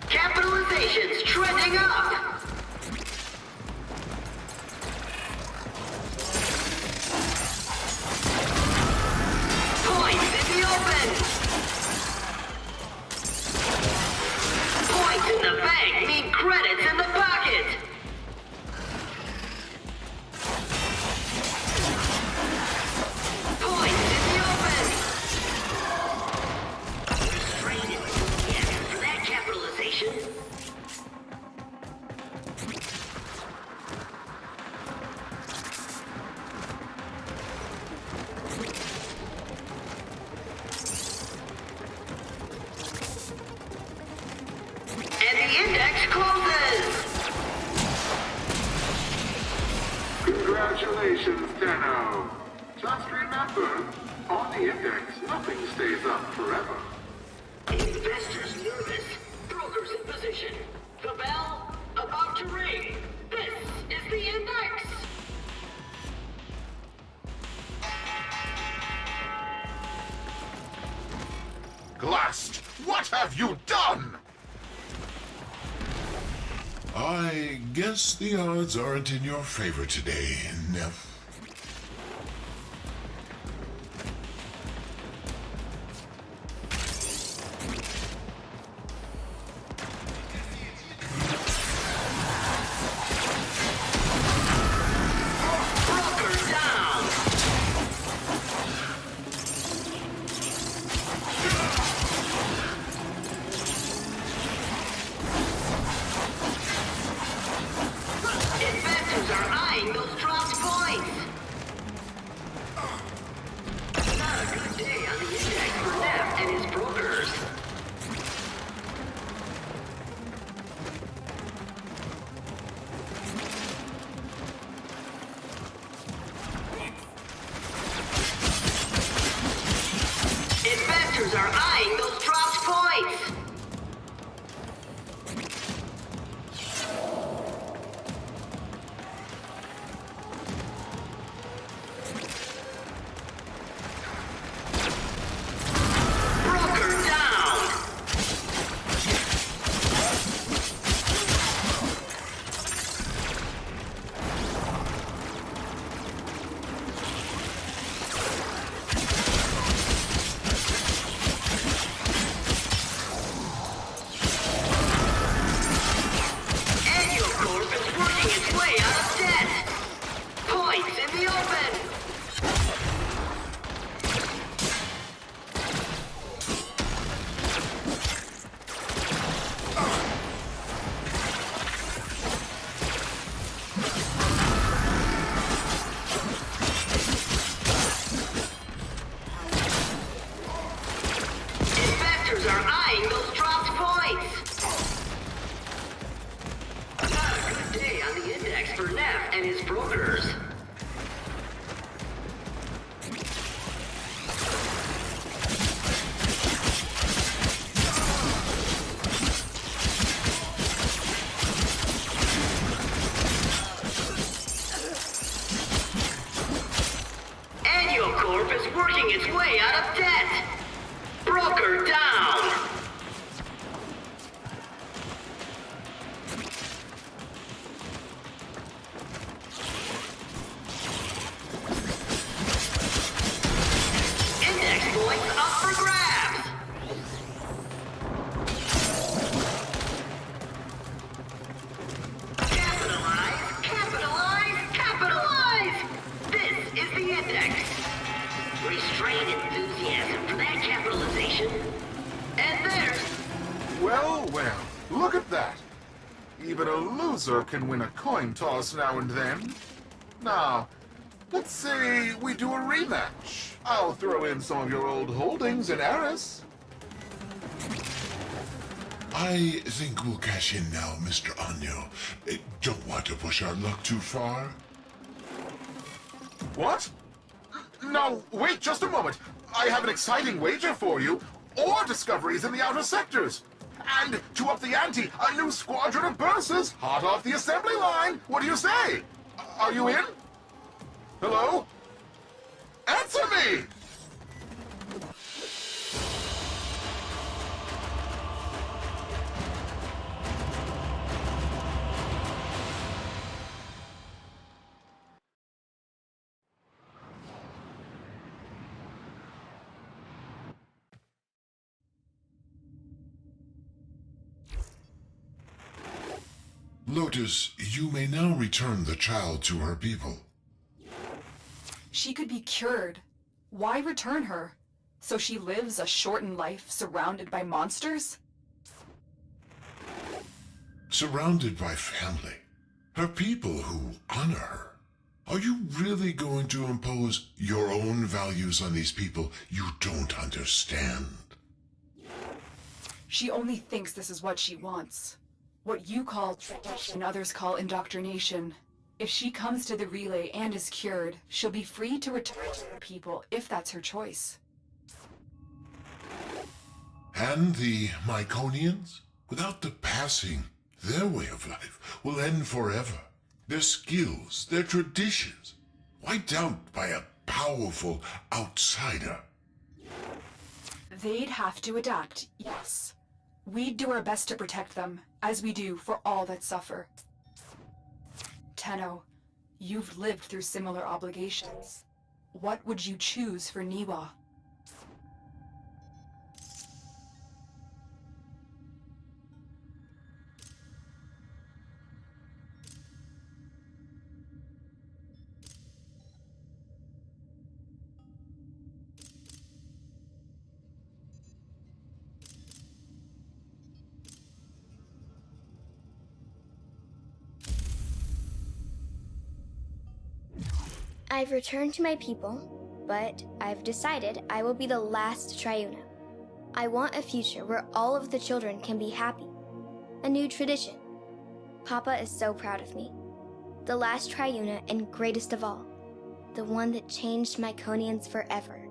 Capitalization's trending up. Points in the open. Points in the bank mean credits in the pocket. Points in the open. Restrained enthusiasm for that capitalization. And the index closes! Congratulations, Tenno. Just remember, on the index, nothing stays up forever. Investors nervous, brokers in position. The bell about to ring. This is the index! GLAST, what have you done? I guess the odds aren't in your favor today, Neff. Broker down! Investors are eyeing those dropped points. Not a good day on the index for Neff and his brokers. Investors are eyeing those dropped points. Broker down! Annual Corp is working its way out of debt. Points in the open. Investors are eyeing those dropped points. Not a good day on the index for Neff and his brokers. Annual Corp is working its way out of debt. Broker down! Index points up for grabs! Capitalize, capitalize, capitalize! This is the index. Restrained enthusiasm for that Look at that! Even a loser can win a coin toss now and then. Now, let's say we do a rematch. I'll throw in some of your old holdings in Eris. I think we'll cash in now, Mr. Anyo. Don't want to push our luck too far. What? No, wait just a moment. I have an exciting wager for you. Ore discoveries in the outer sectors. And to up the ante, a new squadron of bursas, hot off the assembly line. What do you say? Are you in? Hello? Answer me! Lotus, you may now return the child to her people. She could be cured. Why return her? So she lives a shortened life surrounded by monsters? Surrounded by family. Her people who honor her. Are you really going to impose your own values on these people you don't understand? She only thinks this is what she wants. What you call tradition, others call indoctrination. If she comes to the relay and is cured, she'll be free to return to her people if that's her choice. And the Myconians? Without the passing, their way of life will end forever. Their skills, their traditions, wiped out by a powerful outsider. They'd have to adapt, yes. We'd do our best to protect them, as we do for all that suffer. Tenno, you've lived through similar obligations. What would you choose for Niwa? I've returned to my people, but I've decided I will be the last Triuna. I want a future where all of the children can be happy. A new tradition. Papa is so proud of me. The last Triuna and greatest of all. The one that changed Myconians forever.